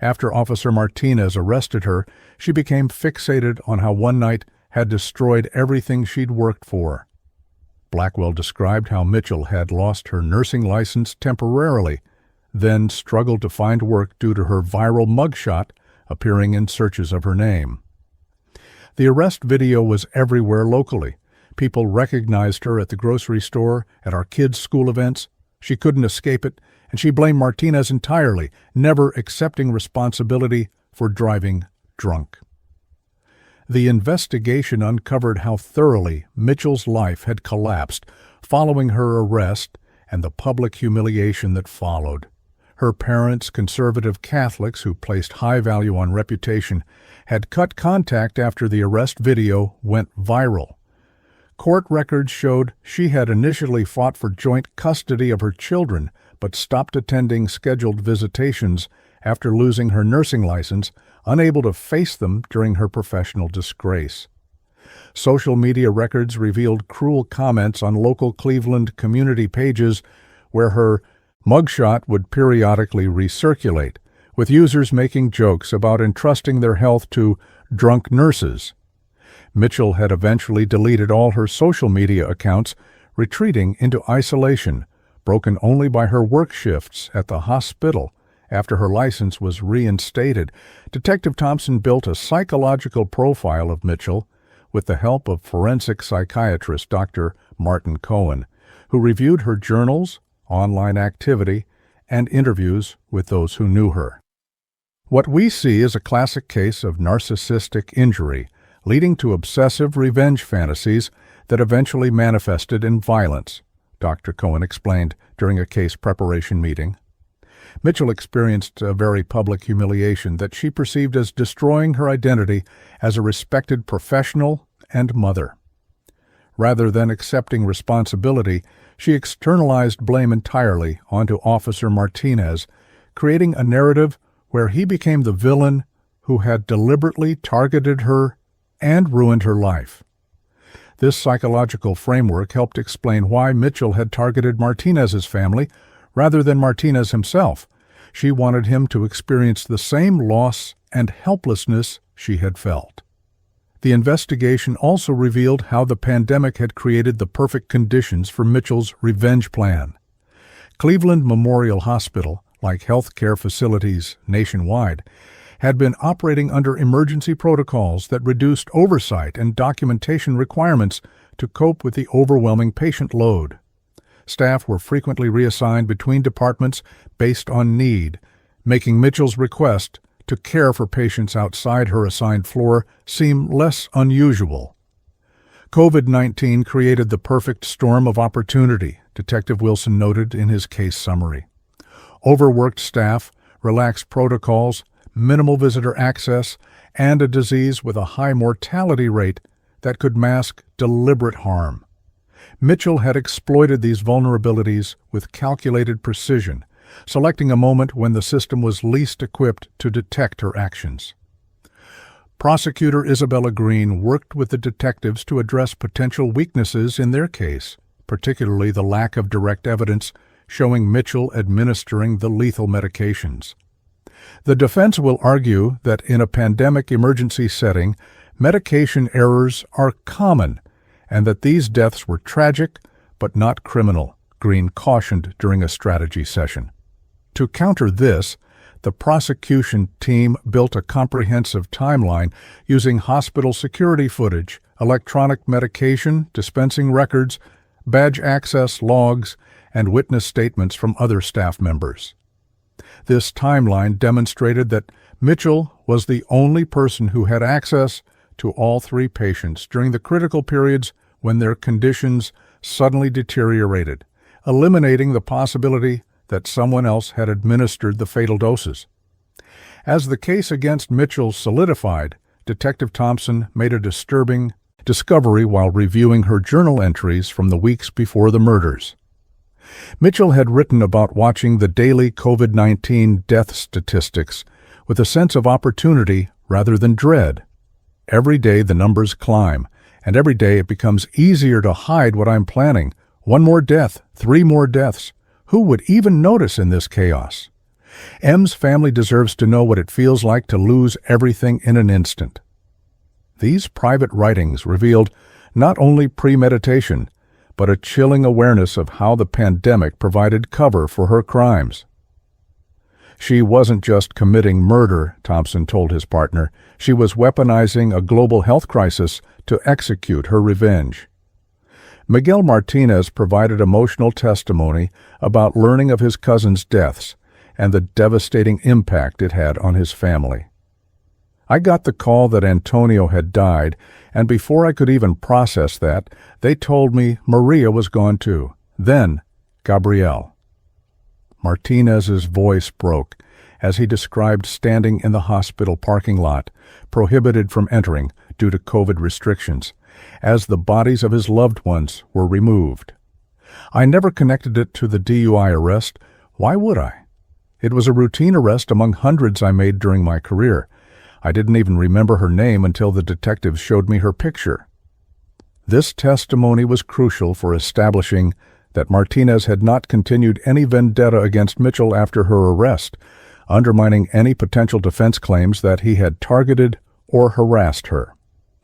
After Officer Martinez arrested her, she became fixated on how one night had destroyed everything she'd worked for. Blackwell described how Mitchell had lost her nursing license temporarily, then struggled to find work due to her viral mugshot appearing in searches of her name. The arrest video was everywhere locally. People recognized her at the grocery store, at our kids' school events. She couldn't escape it, and she blamed Martinez entirely, never accepting responsibility for driving drunk. The investigation uncovered how thoroughly Mitchell's life had collapsed following her arrest and the public humiliation that followed. Her parents, conservative Catholics who placed high value on reputation, had cut contact after the arrest video went viral. Court records showed she had initially fought for joint custody of her children, but stopped attending scheduled visitations after losing her nursing license, unable to face them during her professional disgrace. Social media records revealed cruel comments on local Cleveland community pages where her mugshot would periodically recirculate, with users making jokes about entrusting their health to drunk nurses. Mitchell had eventually deleted all her social media accounts, retreating into isolation, broken only by her work shifts at the hospital after her license was reinstated. Detective Thompson built a psychological profile of Mitchell with the help of forensic psychiatrist Dr. Martin Cohen, who reviewed her journals, online activity, and interviews with those who knew her. What we see is a classic case of narcissistic injury, leading to obsessive revenge fantasies that eventually manifested in violence, Dr. Cohen explained during a case preparation meeting. Mitchell experienced a very public humiliation that she perceived as destroying her identity as a respected professional and mother. Rather than accepting responsibility, she externalized blame entirely onto Officer Martinez, creating a narrative where he became the villain who had deliberately targeted her and ruined her life. This psychological framework helped explain why Mitchell had targeted Martinez's family rather than Martinez himself. She wanted him to experience the same loss and helplessness she had felt. The investigation also revealed how the pandemic had created the perfect conditions for Mitchell's revenge plan. Cleveland Memorial Hospital, like healthcare facilities nationwide, had been operating under emergency protocols that reduced oversight and documentation requirements to cope with the overwhelming patient load. Staff were frequently reassigned between departments based on need, making Mitchell's request to care for patients outside her assigned floor seem less unusual. COVID-19 created the perfect storm of opportunity, Detective Wilson noted in his case summary. Overworked staff, relaxed protocols, minimal visitor access, and a disease with a high mortality rate that could mask deliberate harm. Mitchell had exploited these vulnerabilities with calculated precision, selecting a moment when the system was least equipped to detect her actions. Prosecutor Isabella Green worked with the detectives to address potential weaknesses in their case, particularly the lack of direct evidence showing Mitchell administering the lethal medications. The defense will argue that in a pandemic emergency setting, medication errors are common, and that these deaths were tragic but not criminal, Green cautioned during a strategy session. To counter this, the prosecution team built a comprehensive timeline using hospital security footage, electronic medication dispensing records, badge access logs, and witness statements from other staff members. This timeline demonstrated that Mitchell was the only person who had access to all three patients during the critical periods when their conditions suddenly deteriorated, eliminating the possibility that someone else had administered the fatal doses. As the case against Mitchell solidified, Detective Thompson made a disturbing discovery while reviewing her journal entries from the weeks before the murders. Mitchell had written about watching the daily COVID-19 death statistics with a sense of opportunity rather than dread. Every day the numbers climb, and every day it becomes easier to hide what I'm planning. 1 more death, 3 more deaths. Who would even notice in this chaos? M's family deserves to know what it feels like to lose everything in an instant. These private writings revealed not only premeditation, but a chilling awareness of how the pandemic provided cover for her crimes. She wasn't just committing murder, Thompson told his partner. She was weaponizing a global health crisis to execute her revenge. Miguel Martinez provided emotional testimony about learning of his cousin's deaths and the devastating impact it had on his family. I got the call that Antonio had died, and before I could even process that, they told me Maria was gone too. Then, Gabrielle. Martinez's voice broke as he described standing in the hospital parking lot, prohibited from entering due to COVID restrictions, as the bodies of his loved ones were removed. I never connected it to the DUI arrest. Why would I? It was a routine arrest among hundreds I made during my career. I didn't even remember her name until the detectives showed me her picture. This testimony was crucial for establishing that Martinez had not continued any vendetta against Mitchell after her arrest, undermining any potential defense claims that he had targeted or harassed her.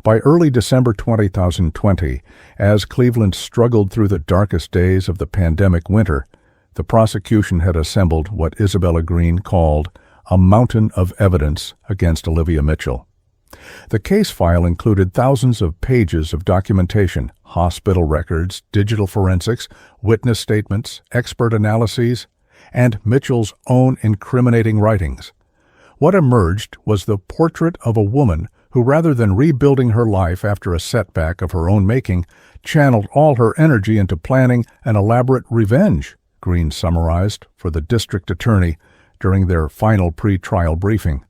By early December 2020, as Cleveland struggled through the darkest days of the pandemic winter, the prosecution had assembled what Isabella Green called a mountain of evidence against Olivia Mitchell. The case file included thousands of pages of documentation, hospital records, digital forensics, witness statements, expert analyses, and Mitchell's own incriminating writings. What emerged was the portrait of a woman who, rather than rebuilding her life after a setback of her own making, channeled all her energy into planning an elaborate revenge, Green summarized for the district attorney during their final pre-trial briefing.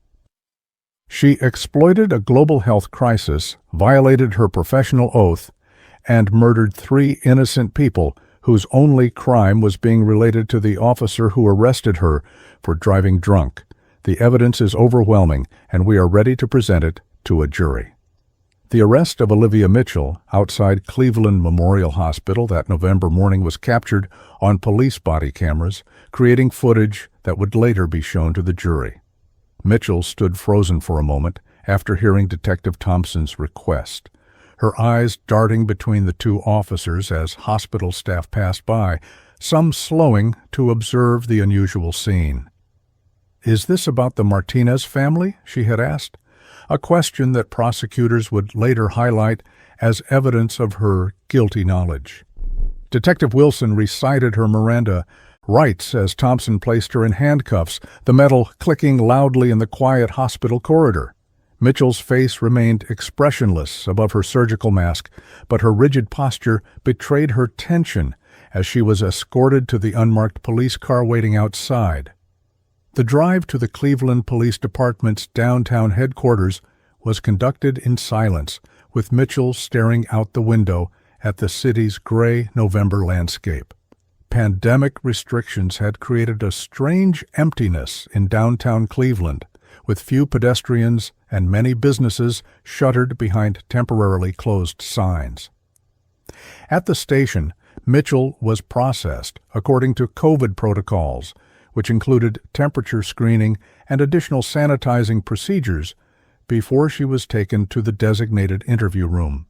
She exploited a global health crisis, violated her professional oath, and murdered 3 innocent people whose only crime was being related to the officer who arrested her for driving drunk. The evidence is overwhelming, and we are ready to present it to a jury. The arrest of Olivia Mitchell outside Cleveland Memorial Hospital that November morning was captured on police body cameras, creating footage that would later be shown to the jury. Mitchell stood frozen for a moment after hearing Detective Thompson's request, her eyes darting between the 2 officers as hospital staff passed by, some slowing to observe the unusual scene. "Is this about the Martinez family?" she had asked, a question that prosecutors would later highlight as evidence of her guilty knowledge. Detective Wilson recited her Miranda rights as Thompson placed her in handcuffs, the metal clicking loudly in the quiet hospital corridor. Mitchell's face remained expressionless above her surgical mask, but her rigid posture betrayed her tension as she was escorted to the unmarked police car waiting outside. The drive to the Cleveland Police Department's downtown headquarters was conducted in silence, with Mitchell staring out the window at the city's gray November landscape. Pandemic restrictions had created a strange emptiness in downtown Cleveland, with few pedestrians and many businesses shuttered behind temporarily closed signs. At the station, Mitchell was processed according to COVID protocols, which included temperature screening and additional sanitizing procedures before she was taken to the designated interview room.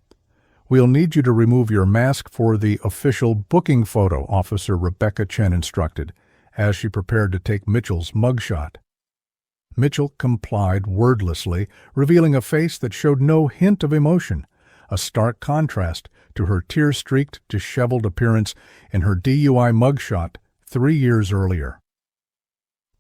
"We'll need you to remove your mask for the official booking photo," Officer Rebecca Chen instructed, as she prepared to take Mitchell's mugshot. Mitchell complied wordlessly, revealing a face that showed no hint of emotion, a stark contrast to her tear-streaked, disheveled appearance in her DUI mugshot 3 years earlier.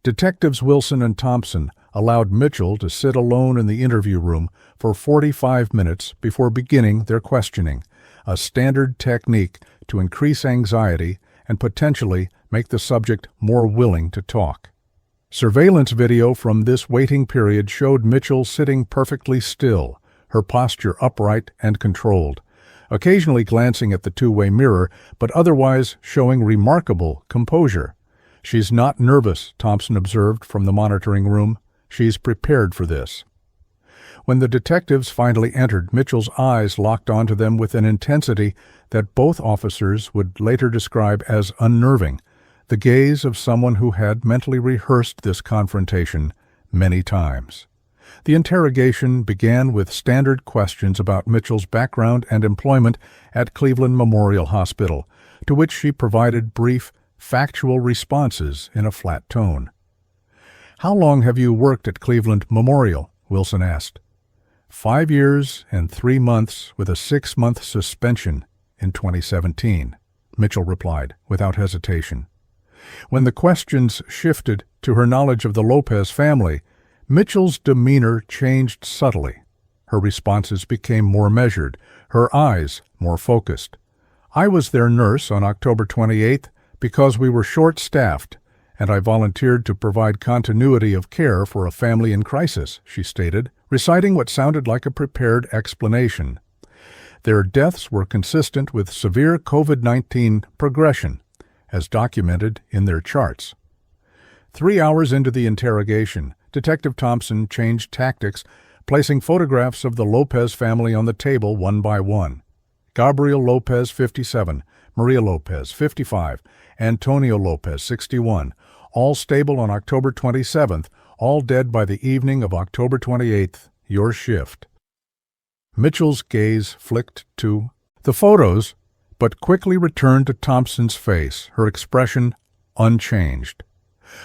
Detectives Wilson and Thompson allowed Mitchell to sit alone in the interview room for 45 minutes before beginning their questioning, a standard technique to increase anxiety and potentially make the subject more willing to talk. Surveillance video from this waiting period showed Mitchell sitting perfectly still, her posture upright and controlled, occasionally glancing at the two-way mirror, but otherwise showing remarkable composure. "She's not nervous," Thompson observed from the monitoring room. "She's prepared for this." When the detectives finally entered, Mitchell's eyes locked onto them with an intensity that both officers would later describe as unnerving, the gaze of someone who had mentally rehearsed this confrontation many times. The interrogation began with standard questions about Mitchell's background and employment at Cleveland Memorial Hospital, to which she provided brief, factual responses in a flat tone. "How long have you worked at Cleveland Memorial?" Wilson asked. 5 years and 3 months with a 6-month suspension in 2017, Mitchell replied without hesitation. When the questions shifted to her knowledge of the Lopez family, Mitchell's demeanor changed subtly. Her responses became more measured, her eyes more focused. "I was their nurse on October 28th because we were short-staffed, and I volunteered to provide continuity of care for a family in crisis," she stated, reciting what sounded like a prepared explanation. Their deaths were consistent with severe COVID-19 progression, as documented in their charts. 3 hours into the interrogation, Detective Thompson changed tactics, placing photographs of the Lopez family on the table one by one. Gabriel Lopez, 57, Maria Lopez, 55, Antonio Lopez, 61, all stable on October 27th, all dead by the evening of October 28th, your shift. Mitchell's gaze flicked to the photos, but quickly returned to Thompson's face, her expression unchanged.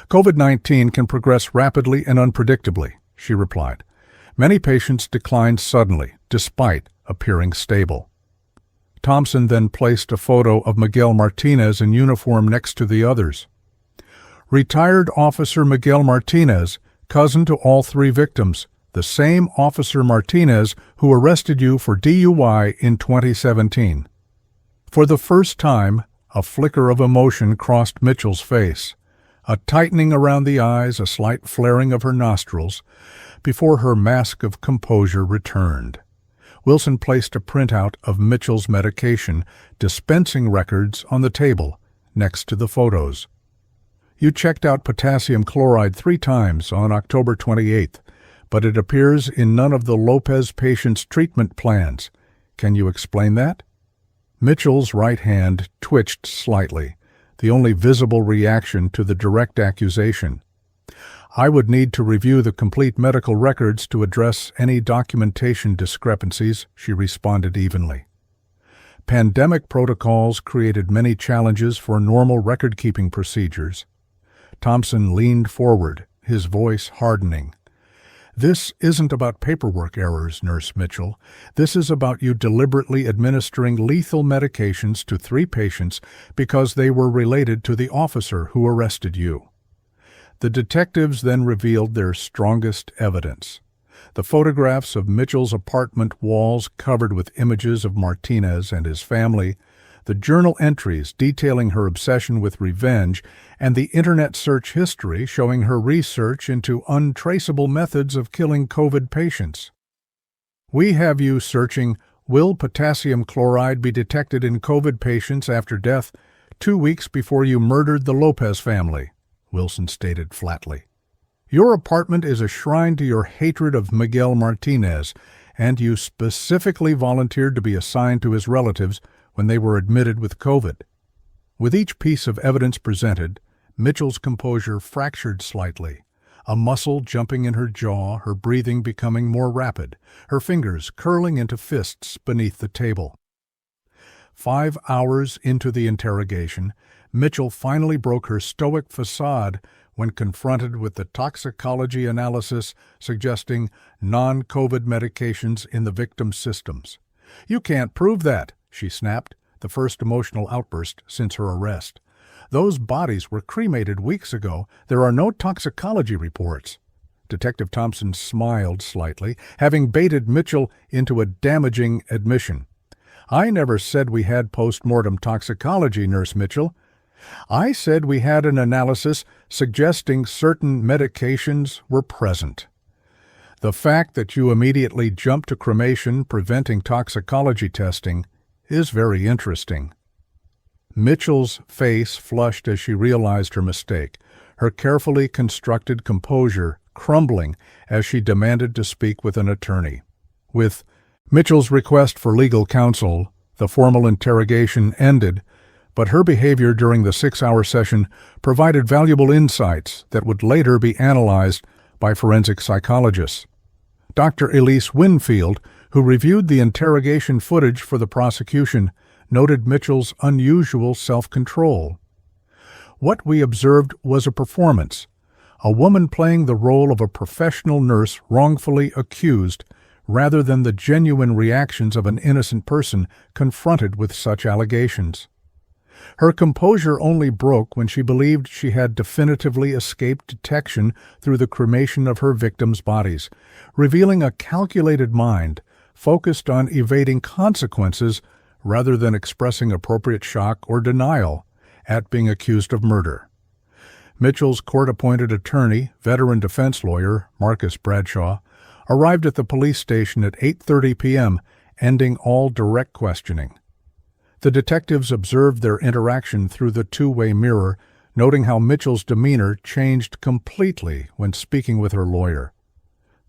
"COVID-19 can progress rapidly and unpredictably," she replied. "Many patients declined suddenly, despite appearing stable." Thompson then placed a photo of Miguel Martinez in uniform next to the others. "Retired Officer Miguel Martinez, cousin to all 3 victims, the same Officer Martinez who arrested you for DUI in 2017. For the first time, a flicker of emotion crossed Mitchell's face, a tightening around the eyes, a slight flaring of her nostrils, before her mask of composure returned. Wilson placed a printout of Mitchell's medication dispensing records on the table next to the photos. You checked out potassium chloride 3 times on October 28th, but it appears in none of the Lopez patient's treatment plans. Can you explain that? Mitchell's right hand twitched slightly, the only visible reaction to the direct accusation. I would need to review the complete medical records to address any documentation discrepancies, she responded evenly. Pandemic protocols created many challenges for normal record-keeping procedures. Thompson leaned forward, his voice hardening. This isn't about paperwork errors, Nurse Mitchell. This is about you deliberately administering lethal medications to 3 patients because they were related to the officer who arrested you. The detectives then revealed their strongest evidence. The photographs of Mitchell's apartment walls covered with images of Martinez and his family, the journal entries detailing her obsession with revenge, and the internet search history showing her research into untraceable methods of killing COVID patients. We have you searching, will potassium chloride be detected in COVID patients after death 2 weeks before you murdered the Lopez family, Wilson stated flatly. Your apartment is a shrine to your hatred of Miguel Martinez, and you specifically volunteered to be assigned to his relatives when they were admitted with COVID. With each piece of evidence presented, Mitchell's composure fractured slightly, a muscle jumping in her jaw, her breathing becoming more rapid, her fingers curling into fists beneath the table. 5 hours into the interrogation, Mitchell finally broke her stoic facade when confronted with the toxicology analysis suggesting non-COVID medications in the victim's systems. You can't prove that, she snapped, the first emotional outburst since her arrest. Those bodies were cremated weeks ago. There are no toxicology reports. Detective Thompson smiled slightly, having baited Mitchell into a damaging admission. I never said we had post-mortem toxicology, Nurse Mitchell. I said we had an analysis suggesting certain medications were present. The fact that you immediately jumped to cremation preventing toxicology testing is very interesting. Mitchell's face flushed as she realized her mistake, her carefully constructed composure crumbling as she demanded to speak with an attorney. With Mitchell's request for legal counsel, the formal interrogation ended, but her behavior during the 6-hour session provided valuable insights that would later be analyzed by forensic psychologists. Dr. Elise Winfield, who reviewed the interrogation footage for the prosecution, noted Mitchell's unusual self-control. What we observed was a performance, a woman playing the role of a professional nurse wrongfully accused, rather than the genuine reactions of an innocent person confronted with such allegations. Her composure only broke when she believed she had definitively escaped detection through the cremation of her victims' bodies, revealing a calculated mind focused on evading consequences rather than expressing appropriate shock or denial at being accused of murder. Mitchell's court-appointed attorney, veteran defense lawyer Marcus Bradshaw, arrived at the police station at 8:30 p.m., ending all direct questioning. The detectives observed their interaction through the two-way mirror, noting how Mitchell's demeanor changed completely when speaking with her lawyer.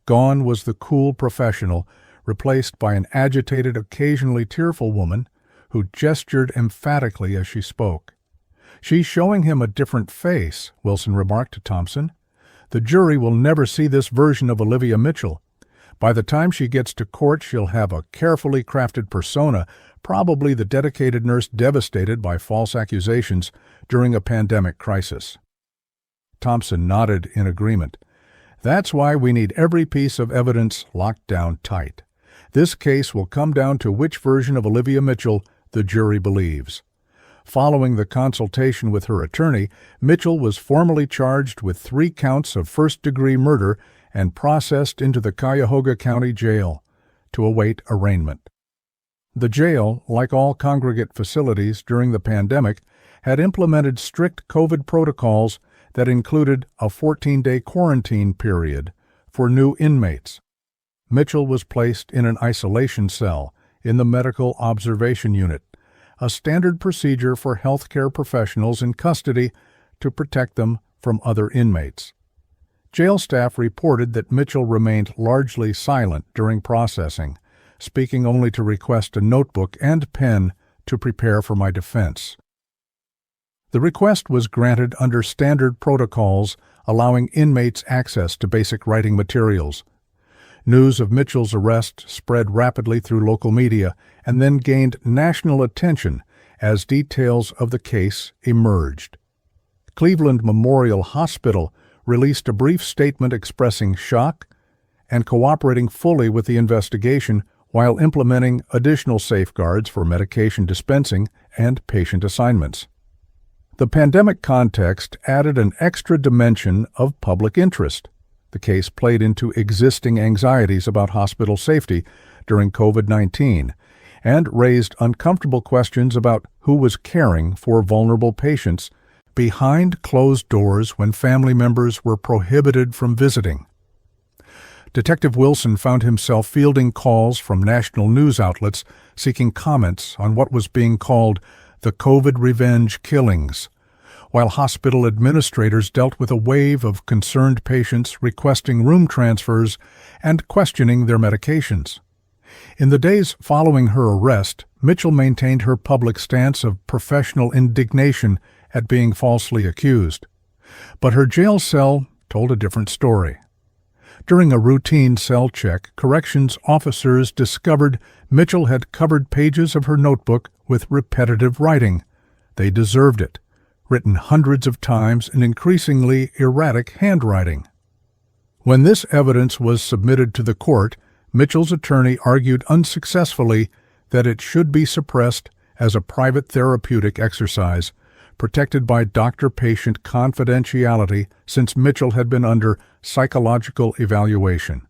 Gone was the cool professional, replaced by an agitated, occasionally tearful woman who gestured emphatically as she spoke. She's showing him a different face, Wilson remarked to Thompson. The jury will never see this version of Olivia Mitchell. By the time she gets to court, she'll have a carefully crafted persona, probably the dedicated nurse devastated by false accusations during a pandemic crisis. Thompson nodded in agreement. That's why we need every piece of evidence locked down tight. This case will come down to which version of Olivia Mitchell the jury believes. Following the consultation with her attorney, Mitchell was formally charged with 3 counts of first-degree murder and processed into the Cuyahoga County Jail to await arraignment. The jail, like all congregate facilities during the pandemic, had implemented strict COVID protocols that included a 14-day quarantine period, for new inmates. Mitchell was placed in an isolation cell in the Medical Observation Unit, a standard procedure for healthcare professionals in custody to protect them from other inmates. Jail staff reported that Mitchell remained largely silent during processing, speaking only to request a notebook and pen to prepare for my defense. The request was granted under standard protocols allowing inmates access to basic writing materials. News of Mitchell's arrest spread rapidly through local media and then gained national attention as details of the case emerged. Cleveland Memorial Hospital released a brief statement expressing shock and cooperating fully with the investigation while implementing additional safeguards for medication dispensing and patient assignments. The pandemic context added an extra dimension of public interest. The case played into existing anxieties about hospital safety during COVID-19 and raised uncomfortable questions about who was caring for vulnerable patients behind closed doors when family members were prohibited from visiting. Detective Wilson found himself fielding calls from national news outlets seeking comments on what was being called the COVID revenge killings, while hospital administrators dealt with a wave of concerned patients requesting room transfers and questioning their medications. In the days following her arrest, Mitchell maintained her public stance of professional indignation at being falsely accused. But her jail cell told a different story. During a routine cell check, corrections officers discovered Mitchell had covered pages of her notebook with repetitive writing. They deserved it, written hundreds of times in increasingly erratic handwriting. When this evidence was submitted to the court, Mitchell's attorney argued unsuccessfully that it should be suppressed as a private therapeutic exercise, protected by doctor-patient confidentiality since Mitchell had been under psychological evaluation.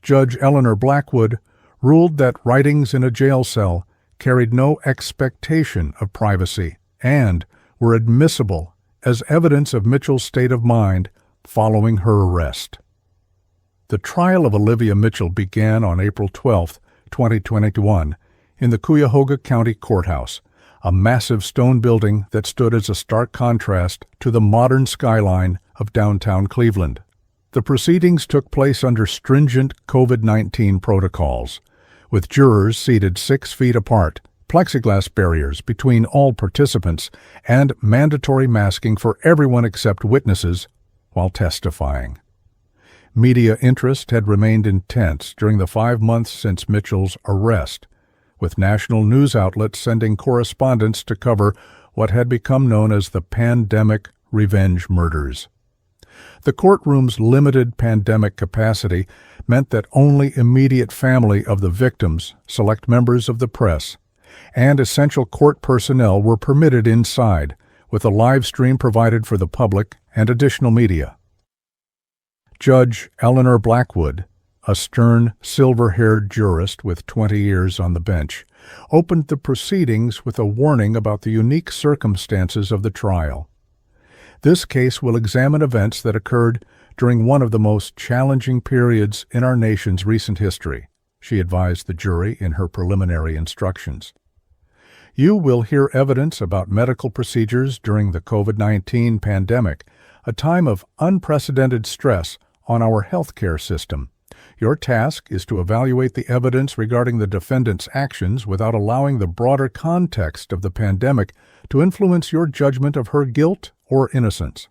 Judge Eleanor Blackwood ruled that writings in a jail cell carried no expectation of privacy and were admissible as evidence of Mitchell's state of mind following her arrest. The trial of Olivia Mitchell began on April 12, 2021, in the Cuyahoga County Courthouse, a massive stone building that stood as a stark contrast to the modern skyline of downtown Cleveland. The proceedings took place under stringent COVID-19 protocols, with jurors seated 6 feet apart, plexiglass barriers between all participants, and mandatory masking for everyone except witnesses while testifying. Media interest had remained intense during the 5 months since Mitchell's arrest, with national news outlets sending correspondents to cover what had become known as the pandemic revenge murders. The courtroom's limited pandemic capacity meant that only immediate family of the victims, select members of the press, and essential court personnel were permitted inside, with a live stream provided for the public and additional media. Judge Eleanor Blackwood, a stern, silver-haired jurist with 20 years on the bench, opened the proceedings with a warning about the unique circumstances of the trial. This case will examine events that occurred during one of the most challenging periods in our nation's recent history, she advised the jury in her preliminary instructions. You will hear evidence about medical procedures during the COVID-19 pandemic, a time of unprecedented stress on our healthcare system. Your task is to evaluate the evidence regarding the defendant's actions without allowing the broader context of the pandemic to influence your judgment of her guilt or innocence.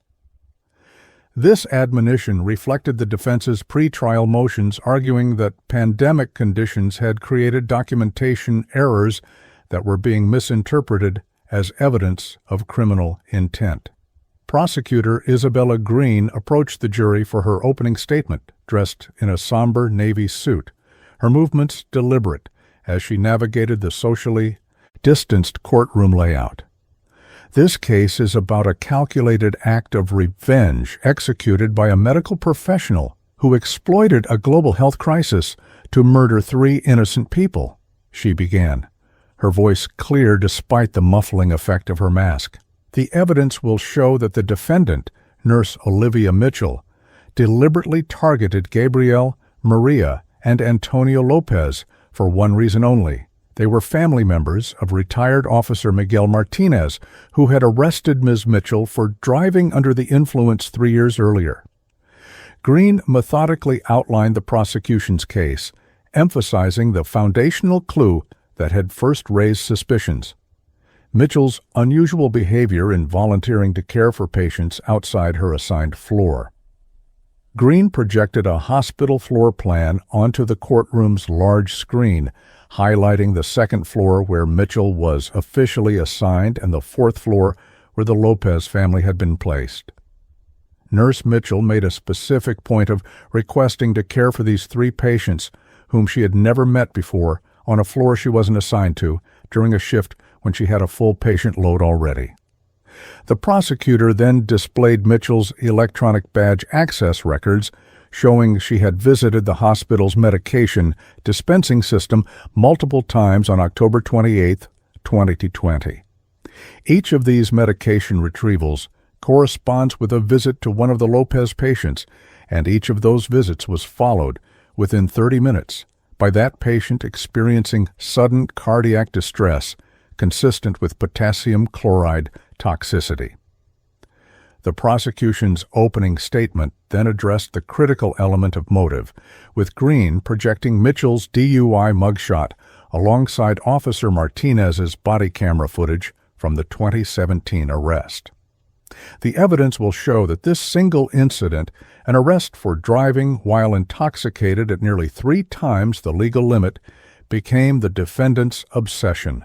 This admonition reflected the defense's pretrial motions arguing that pandemic conditions had created documentation errors that were being misinterpreted as evidence of criminal intent. Prosecutor Isabella Green approached the jury for her opening statement, dressed in a somber navy suit, her movements deliberate as she navigated the socially distanced courtroom layout. This case is about a calculated act of revenge executed by a medical professional who exploited a global health crisis to murder 3 innocent people, she began, her voice clear despite the muffling effect of her mask. The evidence will show that the defendant, Nurse Olivia Mitchell, deliberately targeted Gabriel, Maria, and Antonio Lopez for one reason only. They were family members of retired Officer Miguel Martinez, who had arrested Ms. Mitchell for driving under the influence 3 years earlier. Green methodically outlined the prosecution's case, emphasizing the foundational clue that had first raised suspicions: Mitchell's unusual behavior in volunteering to care for patients outside her assigned floor. Green projected a hospital floor plan onto the courtroom's large screen, highlighting the second floor where Mitchell was officially assigned and the fourth floor where the Lopez family had been placed. Nurse Mitchell made a specific point of requesting to care for these 3 patients whom she had never met before on a floor she wasn't assigned to during a shift when she had a full patient load already. The prosecutor then displayed Mitchell's electronic badge access records, showing she had visited the hospital's medication dispensing system multiple times on October 28, 2020. Each of these medication retrievals corresponds with a visit to one of the Lopez patients, and each of those visits was followed within 30 minutes by that patient experiencing sudden cardiac distress consistent with potassium chloride toxicity. The prosecution's opening statement then addressed the critical element of motive, with Green projecting Mitchell's DUI mugshot alongside Officer Martinez's body camera footage from the 2017 arrest. The evidence will show that this single incident, an arrest for driving while intoxicated at nearly 3 times the legal limit, became the defendant's obsession.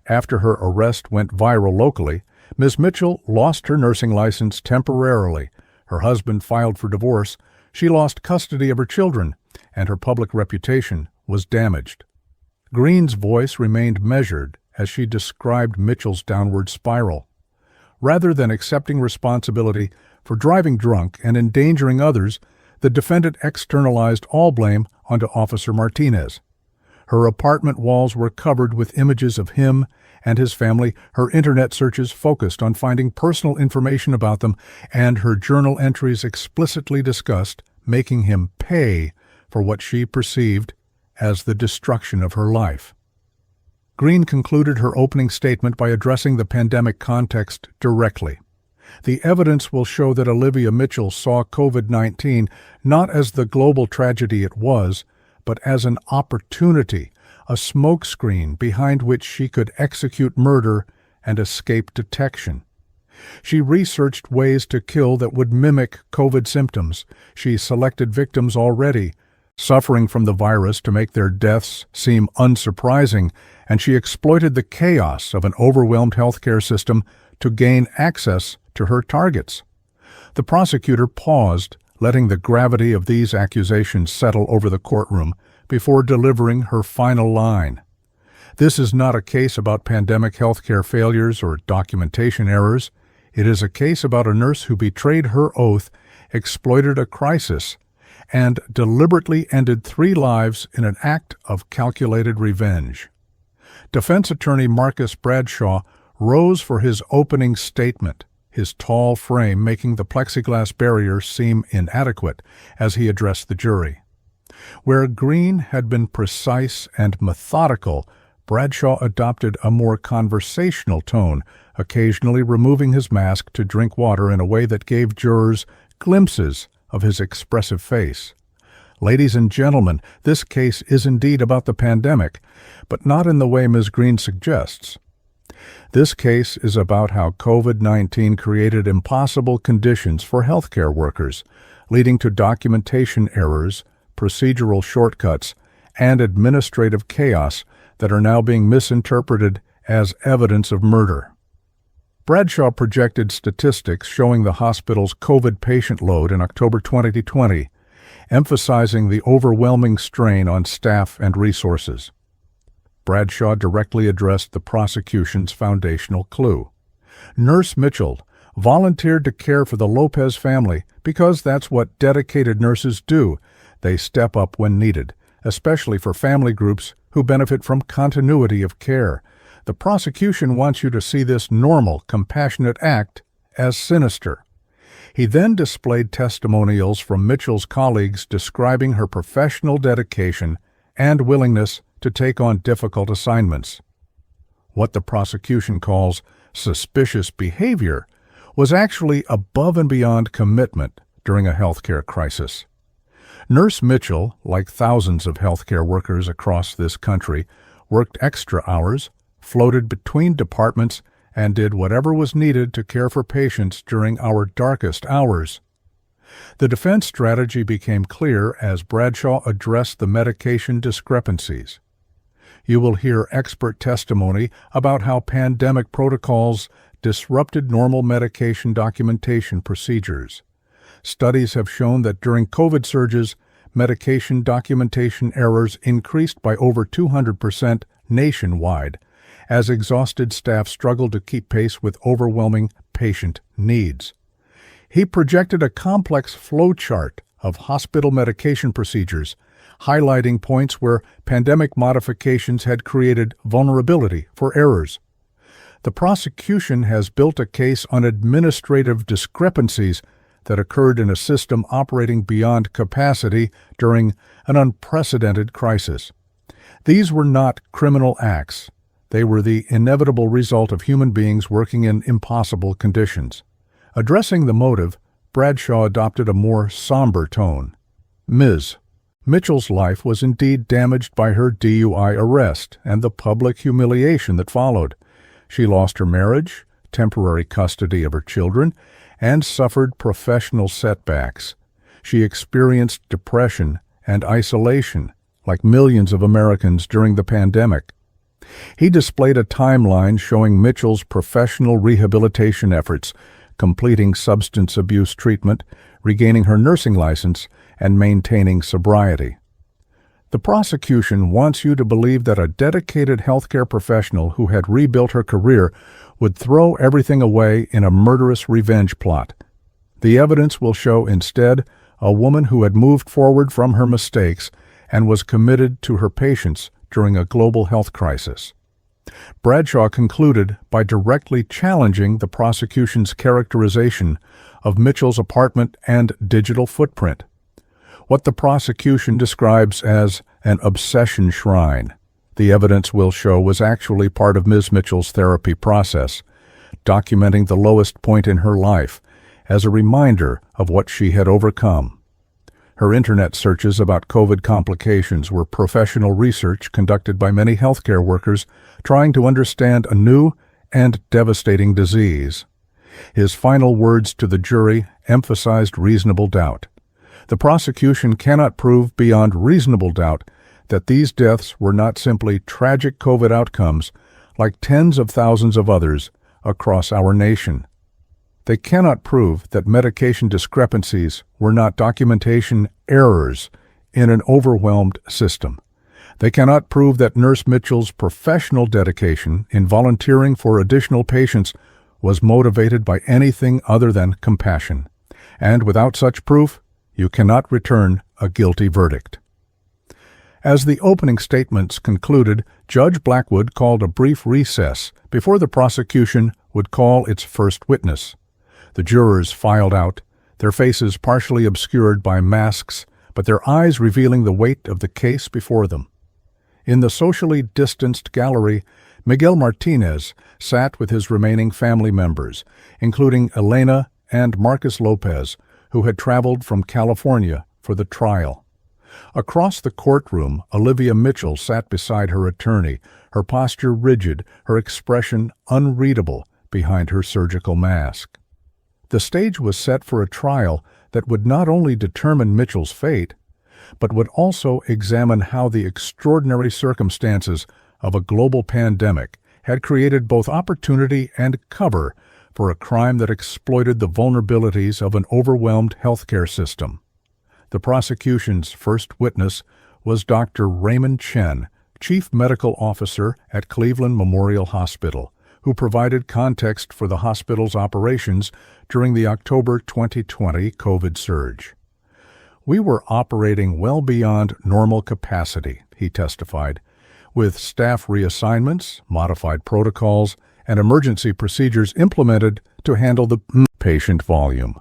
After her arrest went viral locally, Ms. Mitchell lost her nursing license temporarily, her husband filed for divorce, she lost custody of her children, and her public reputation was damaged. Green's voice remained measured as she described Mitchell's downward spiral. Rather than accepting responsibility for driving drunk and endangering others, the defendant externalized all blame onto Officer Martinez. Her apartment walls were covered with images of him and his family, her internet searches focused on finding personal information about them, and her journal entries explicitly discussed making him pay for what she perceived as the destruction of her life. Green concluded her opening statement by addressing the pandemic context directly. The evidence will show that Olivia Mitchell saw COVID-19 not as the global tragedy it was, but as an opportunity, a smokescreen behind which she could execute murder and escape detection. She researched ways to kill that would mimic COVID symptoms. She selected victims already suffering from the virus to make their deaths seem unsurprising, and she exploited the chaos of an overwhelmed healthcare system to gain access to her targets. The prosecutor paused, letting the gravity of these accusations settle over the courtroom before delivering her final line. This is not a case about pandemic healthcare failures or documentation errors. It is a case about a nurse who betrayed her oath, exploited a crisis, and deliberately ended 3 lives in an act of calculated revenge. Defense attorney Marcus Bradshaw rose for his opening statement, his tall frame making the plexiglass barrier seem inadequate as he addressed the jury. Where Green had been precise and methodical, Bradshaw adopted a more conversational tone, occasionally removing his mask to drink water in a way that gave jurors glimpses of his expressive face. Ladies and gentlemen, this case is indeed about the pandemic, but not in the way Ms. Green suggests. This case is about how COVID-19 created impossible conditions for healthcare workers, leading to documentation errors, procedural shortcuts, and administrative chaos that are now being misinterpreted as evidence of murder. Bradshaw projected statistics showing the hospital's COVID patient load in October 2020, emphasizing the overwhelming strain on staff and resources. Bradshaw directly addressed the prosecution's foundational clue. Nurse Mitchell volunteered to care for the Lopez family because that's what dedicated nurses do. They step up when needed, especially for family groups who benefit from continuity of care. The prosecution wants you to see this normal, compassionate act as sinister. He then displayed testimonials from Mitchell's colleagues describing her professional dedication and willingness to take on difficult assignments. What the prosecution calls suspicious behavior was actually above and beyond commitment during a healthcare crisis. Nurse Mitchell, like thousands of healthcare workers across this country, worked extra hours, floated between departments, and did whatever was needed to care for patients during our darkest hours. The defense strategy became clear as Bradshaw addressed the medication discrepancies. You will hear expert testimony about how pandemic protocols disrupted normal medication documentation procedures. Studies have shown that during COVID surges, medication documentation errors increased by over 200% nationwide, as exhausted staff struggled to keep pace with overwhelming patient needs. He projected a complex flowchart of hospital medication procedures, highlighting points where pandemic modifications had created vulnerability for errors. The prosecution has built a case on administrative discrepancies that occurred in a system operating beyond capacity during an unprecedented crisis. These were not criminal acts. They were the inevitable result of human beings working in impossible conditions. Addressing the motive, Bradshaw adopted a more somber tone. Ms. Mitchell's life was indeed damaged by her DUI arrest and the public humiliation that followed. She lost her marriage, temporary custody of her children, and suffered professional setbacks. She experienced depression and isolation, like millions of Americans during the pandemic. He displayed a timeline showing Mitchell's professional rehabilitation efforts, completing substance abuse treatment, regaining her nursing license, and maintaining sobriety. The prosecution wants you to believe that a dedicated healthcare professional who had rebuilt her career would throw everything away in a murderous revenge plot. The evidence will show instead a woman who had moved forward from her mistakes and was committed to her patients during a global health crisis. Bradshaw concluded by directly challenging the prosecution's characterization of Mitchell's apartment and digital footprint. What the prosecution describes as an obsession shrine, the evidence will show was actually part of Ms. Mitchell's therapy process, documenting the lowest point in her life as a reminder of what she had overcome. Her internet searches about COVID complications were professional research conducted by many healthcare workers trying to understand a new and devastating disease. His final words to the jury emphasized reasonable doubt. The prosecution cannot prove beyond reasonable doubt that these deaths were not simply tragic COVID outcomes like tens of thousands of others across our nation. They cannot prove that medication discrepancies were not documentation errors in an overwhelmed system. They cannot prove that Nurse Mitchell's professional dedication in volunteering for additional patients was motivated by anything other than compassion. And without such proof, you cannot return a guilty verdict. As the opening statements concluded, Judge Blackwood called a brief recess before the prosecution would call its first witness. The jurors filed out, their faces partially obscured by masks, but their eyes revealing the weight of the case before them. In the socially distanced gallery, Miguel Martinez sat with his remaining family members, including Elena and Marcus Lopez, who had traveled from California for the trial. Across the courtroom, Olivia Mitchell sat beside her attorney, her posture rigid, her expression unreadable behind her surgical mask. The stage was set for a trial that would not only determine Mitchell's fate, but would also examine how the extraordinary circumstances of a global pandemic had created both opportunity and cover for a crime that exploited the vulnerabilities of an overwhelmed healthcare system. The prosecution's first witness was Dr. Raymond Chen, Chief Medical Officer at Cleveland Memorial Hospital, who provided context for the hospital's operations during the October 2020 COVID surge. "We were operating well beyond normal capacity," he testified, with staff reassignments, modified protocols, and emergency procedures implemented to handle the patient volume.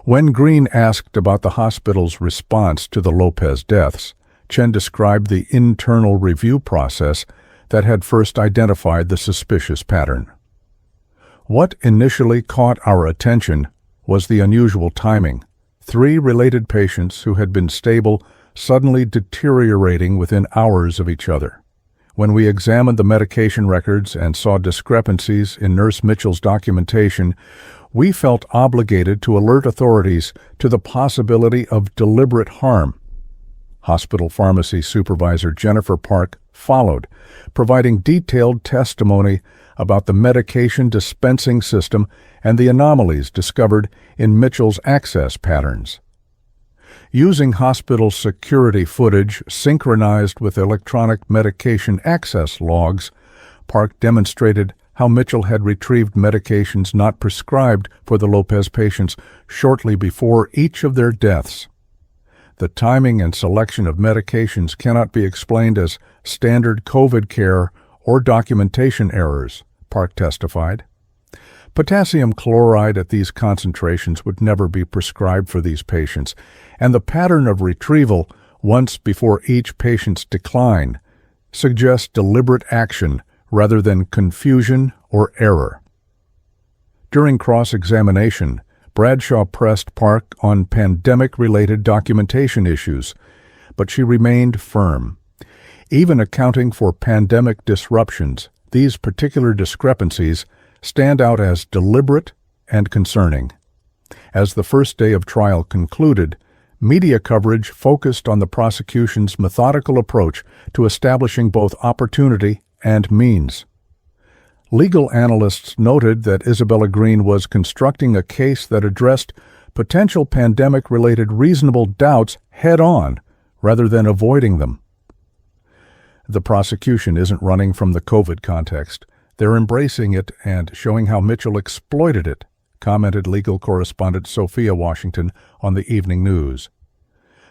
When Green asked about the hospital's response to the Lopez deaths, Chen described the internal review process that had first identified the suspicious pattern. What initially caught our attention was the unusual timing. 3 related patients who had been stable suddenly deteriorating within hours of each other. When we examined the medication records and saw discrepancies in Nurse Mitchell's documentation, we felt obligated to alert authorities to the possibility of deliberate harm. Hospital Pharmacy Supervisor Jennifer Park followed, providing detailed testimony about the medication dispensing system and the anomalies discovered in Mitchell's access patterns. Using hospital security footage synchronized with electronic medication access logs, Park demonstrated how Mitchell had retrieved medications not prescribed for the Lopez patients shortly before each of their deaths. The timing and selection of medications cannot be explained as standard COVID care or documentation errors, Park testified. Potassium chloride at these concentrations would never be prescribed for these patients, and the pattern of retrieval, once before each patient's decline, suggests deliberate action rather than confusion or error. During cross-examination, Bradshaw pressed Park on pandemic-related documentation issues, but she remained firm. Even accounting for pandemic disruptions, these particular discrepancies stand out as deliberate and concerning. As the first day of trial concluded, media coverage focused on the prosecution's methodical approach to establishing both opportunity and means. Legal analysts noted that Isabella Green was constructing a case that addressed potential pandemic-related reasonable doubts head-on rather than avoiding them. The prosecution isn't running from the COVID context. They're embracing it and showing how Mitchell exploited it, commented legal correspondent Sophia Washington on the Evening News.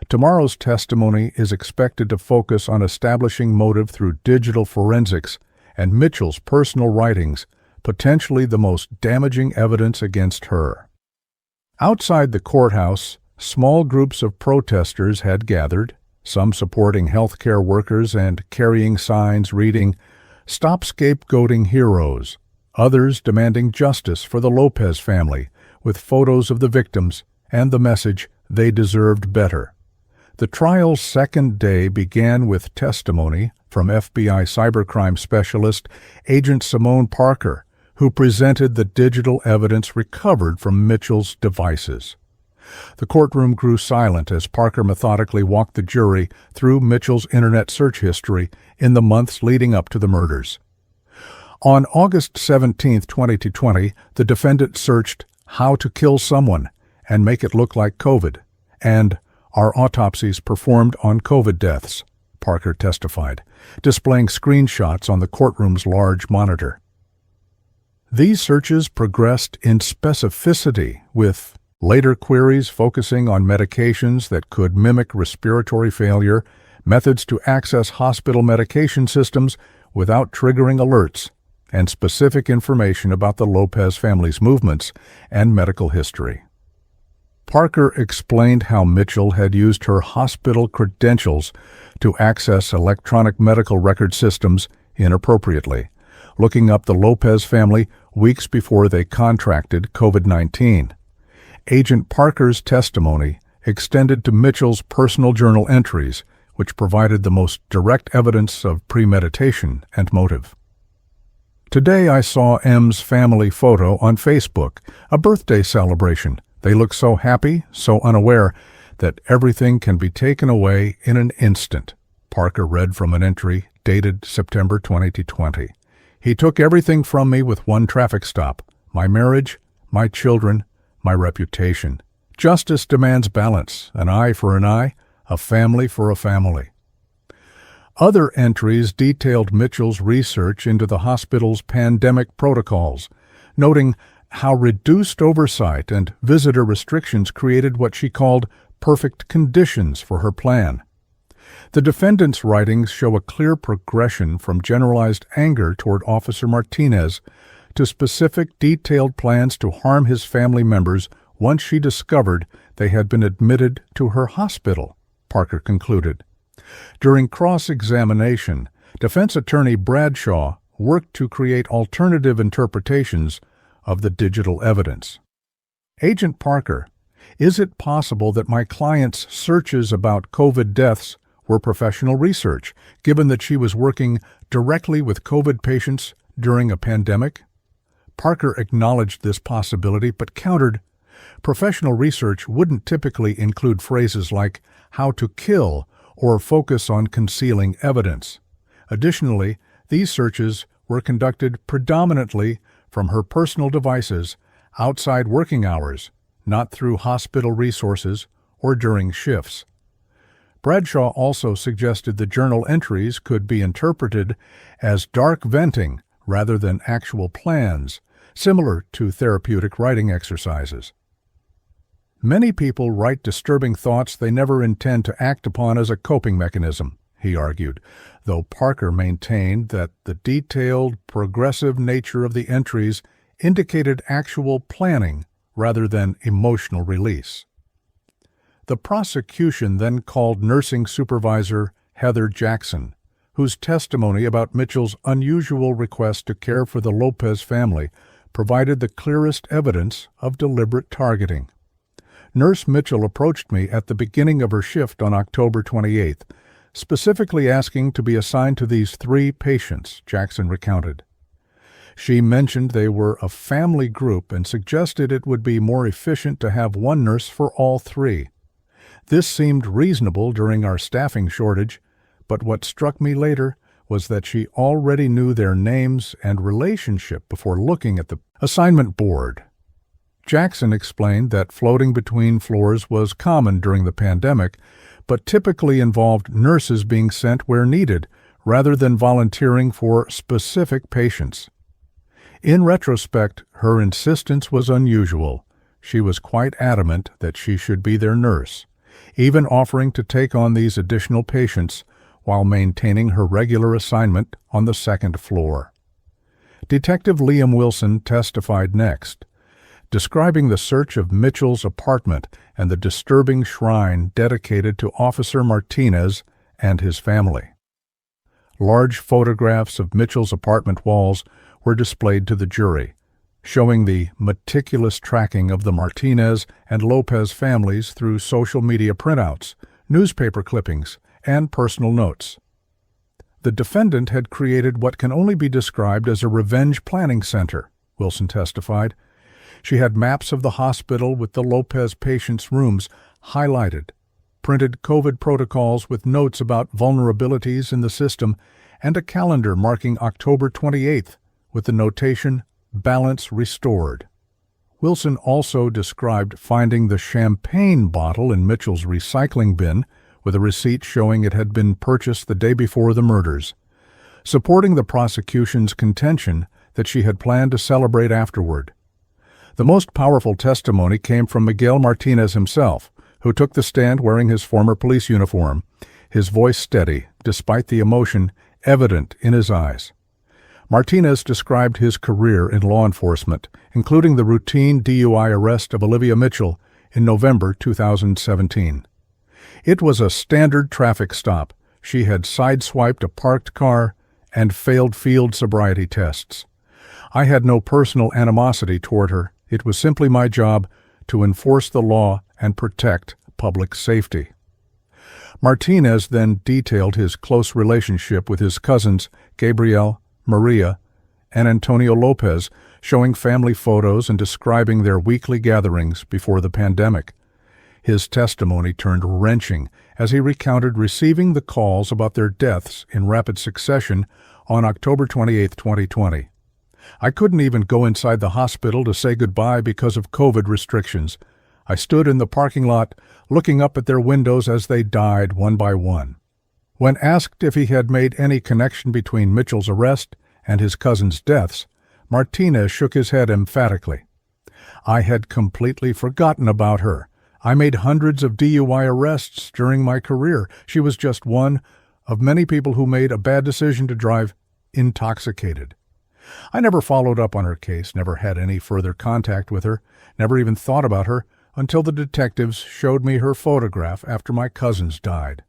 Tomorrow's testimony is expected to focus on establishing motive through digital forensics and Mitchell's personal writings, potentially the most damaging evidence against her. Outside the courthouse, small groups of protesters had gathered, some supporting healthcare workers and carrying signs reading, "Stop Scapegoating Heroes," others demanding justice for the Lopez family, with photos of the victims and the message they deserved better. The trial's second day began with testimony from FBI cybercrime specialist Agent Simone Parker, who presented the digital evidence recovered from Mitchell's devices. The courtroom grew silent as Parker methodically walked the jury through Mitchell's internet search history in the months leading up to the murders. On August 17, 2020, the defendant searched "How to Kill Someone and Make It Look Like COVID" and "Are Autopsies Performed on COVID Deaths?" Parker testified, displaying screenshots on the courtroom's large monitor. These searches progressed in specificity, with later queries focusing on medications that could mimic respiratory failure, methods to access hospital medication systems without triggering alerts, and specific information about the Lopez family's movements and medical history. Parker explained how Mitchell had used her hospital credentials to access electronic medical record systems inappropriately, looking up the Lopez family weeks before they contracted COVID-19. Agent Parker's testimony extended to Mitchell's personal journal entries, which provided the most direct evidence of premeditation and motive. Today I saw M's family photo on Facebook, a birthday celebration. They look so happy, so unaware, that everything can be taken away in an instant, Parker read from an entry dated September 2020. He took everything from me with one traffic stop: my marriage, my children, my reputation. Justice demands balance, an eye for an eye, a family for a family. Other entries detailed Mitchell's research into the hospital's pandemic protocols, noting how reduced oversight and visitor restrictions created what she called perfect conditions for her plan. The defendant's writings show a clear progression from generalized anger toward Officer Martinez to specific, detailed plans to harm his family members once she discovered they had been admitted to her hospital, Parker concluded. During cross-examination, defense attorney Bradshaw worked to create alternative interpretations of the digital evidence. Agent Parker, is it possible that my client's searches about COVID deaths were professional research, given that she was working directly with COVID patients during a pandemic? Parker acknowledged this possibility, but countered, professional research wouldn't typically include phrases like how to kill or focus on concealing evidence. Additionally, these searches were conducted predominantly from her personal devices outside working hours, not through hospital resources or during shifts. Bradshaw also suggested the journal entries could be interpreted as dark venting rather than actual plans, similar to therapeutic writing exercises. Many people write disturbing thoughts they never intend to act upon as a coping mechanism, he argued, though Parker maintained that the detailed, progressive nature of the entries indicated actual planning rather than emotional release. The prosecution then called nursing supervisor Heather Jackson, whose testimony about Mitchell's unusual request to care for the Lopez family provided the clearest evidence of deliberate targeting. Nurse Mitchell approached me at the beginning of her shift on October 28th, specifically asking to be assigned to these 3 patients, Jackson recounted. She mentioned they were a family group and suggested it would be more efficient to have one nurse for all 3. This seemed reasonable during our staffing shortage, but what struck me later was that she already knew their names and relationship before looking at the assignment board. Jackson explained that floating between floors was common during the pandemic, but typically involved nurses being sent where needed, rather than volunteering for specific patients. In retrospect, her insistence was unusual. She was quite adamant that she should be their nurse, even offering to take on these additional patients while maintaining her regular assignment on the 2nd floor. Detective Liam Wilson testified next, describing the search of Mitchell's apartment and the disturbing shrine dedicated to Officer Martinez and his family. Large photographs of Mitchell's apartment walls were displayed to the jury, showing the meticulous tracking of the Martinez and Lopez families through social media printouts, newspaper clippings, and personal notes. The defendant had created what can only be described as a revenge planning center, Wilson testified. She had maps of the hospital with the Lopez patients' rooms highlighted, printed COVID protocols with notes about vulnerabilities in the system, and a calendar marking October 28th with the notation, "Balance Restored." Wilson also described finding the champagne bottle in Mitchell's recycling bin, with a receipt showing it had been purchased the day before the murders, supporting the prosecution's contention that she had planned to celebrate afterward. The most powerful testimony came from Miguel Martinez himself, who took the stand wearing his former police uniform, his voice steady despite the emotion evident in his eyes. Martinez described his career in law enforcement, including the routine DUI arrest of Olivia Mitchell in November 2017. It was a standard traffic stop. She had sideswiped a parked car and failed field sobriety tests. I had no personal animosity toward her. It was simply my job to enforce the law and protect public safety. Martinez then detailed his close relationship with his cousins, Gabriel, Maria, and Antonio Lopez, showing family photos and describing their weekly gatherings before the pandemic. His testimony turned wrenching as he recounted receiving the calls about their deaths in rapid succession on October 28, 2020. I couldn't even go inside the hospital to say goodbye because of COVID restrictions. I stood in the parking lot looking up at their windows as they died one by one. When asked if he had made any connection between Mitchell's arrest and his cousin's deaths, Martinez shook his head emphatically. I had completely forgotten about her. I made hundreds of DUI arrests during my career. She was just one of many people who made a bad decision to drive intoxicated. I never followed up on her case, never had any further contact with her, never even thought about her until the detectives showed me her photograph after my cousins died.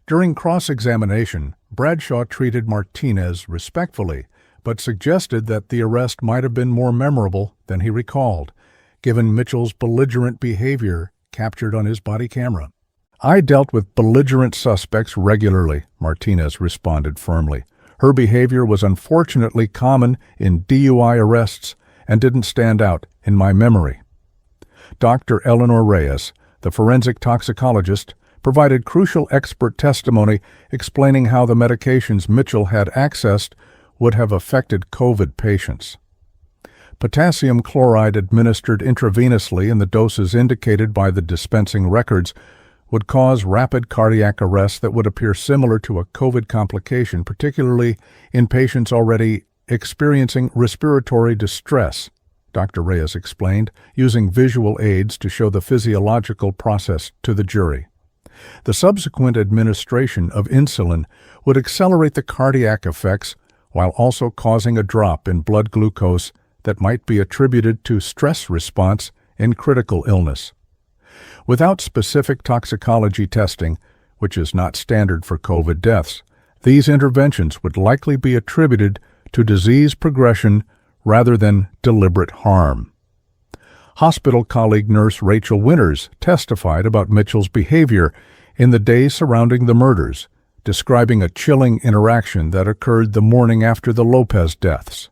During cross-examination, Bradshaw treated Martinez respectfully, but suggested that the arrest might have been more memorable than he recalled, given Mitchell's belligerent behavior captured on his body camera. "I dealt with belligerent suspects regularly," Martinez responded firmly. "Her behavior was unfortunately common in DUI arrests and didn't stand out in my memory." Dr. Eleanor Reyes, the forensic toxicologist, provided crucial expert testimony explaining how the medications Mitchell had accessed would have affected COVID patients. Potassium chloride administered intravenously in the doses indicated by the dispensing records would cause rapid cardiac arrest that would appear similar to a COVID complication, particularly in patients already experiencing respiratory distress, Dr. Reyes explained, using visual aids to show the physiological process to the jury. The subsequent administration of insulin would accelerate the cardiac effects while also causing a drop in blood glucose that might be attributed to stress response in critical illness. Without specific toxicology testing, which is not standard for COVID deaths, these interventions would likely be attributed to disease progression rather than deliberate harm. Hospital colleague nurse Rachel Winters testified about Mitchell's behavior in the days surrounding the murders, describing a chilling interaction that occurred the morning after the Lopez deaths.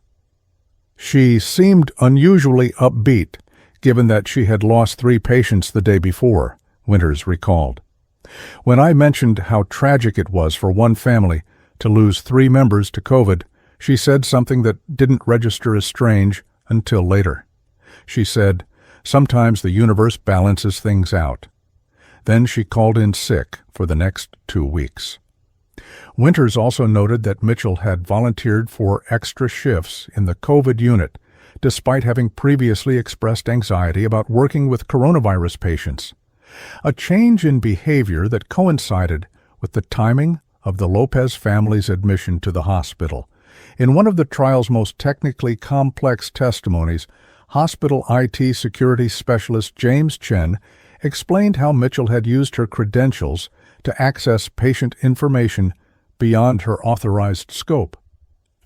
"She seemed unusually upbeat, given that she had lost 3 patients the day before," Winters recalled. "When I mentioned how tragic it was for one family to lose 3 members to COVID, she said something that didn't register as strange until later. She said, 'Sometimes the universe balances things out.' Then she called in sick for the next 2 weeks." Winters also noted that Mitchell had volunteered for extra shifts in the COVID unit, despite having previously expressed anxiety about working with coronavirus patients, a change in behavior that coincided with the timing of the Lopez family's admission to the hospital. In one of the trial's most technically complex testimonies, hospital IT security specialist James Chen explained how Mitchell had used her credentials to access patient information beyond her authorized scope.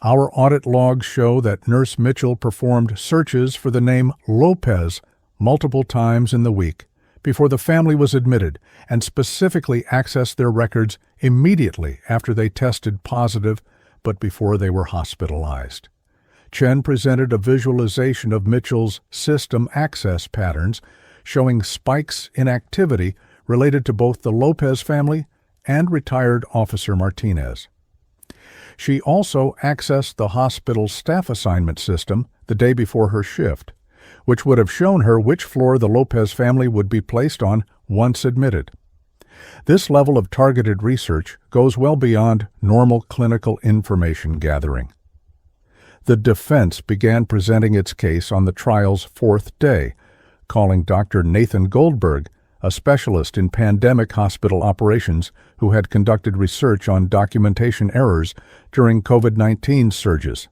"Our audit logs show that Nurse Mitchell performed searches for the name Lopez multiple times in the week before the family was admitted and specifically accessed their records immediately after they tested positive but before they were hospitalized." Chen presented a visualization of Mitchell's system access patterns showing spikes in activity related to both the Lopez family and retired Officer Martinez. She also accessed the hospital's staff assignment system the day before her shift, which would have shown her which floor the Lopez family would be placed on once admitted. This level of targeted research goes well beyond normal clinical information gathering. The defense began presenting its case on the trial's 4th day, calling Dr. Nathan Goldberg, a specialist in pandemic hospital operations who had conducted research on documentation errors during COVID-19 surges.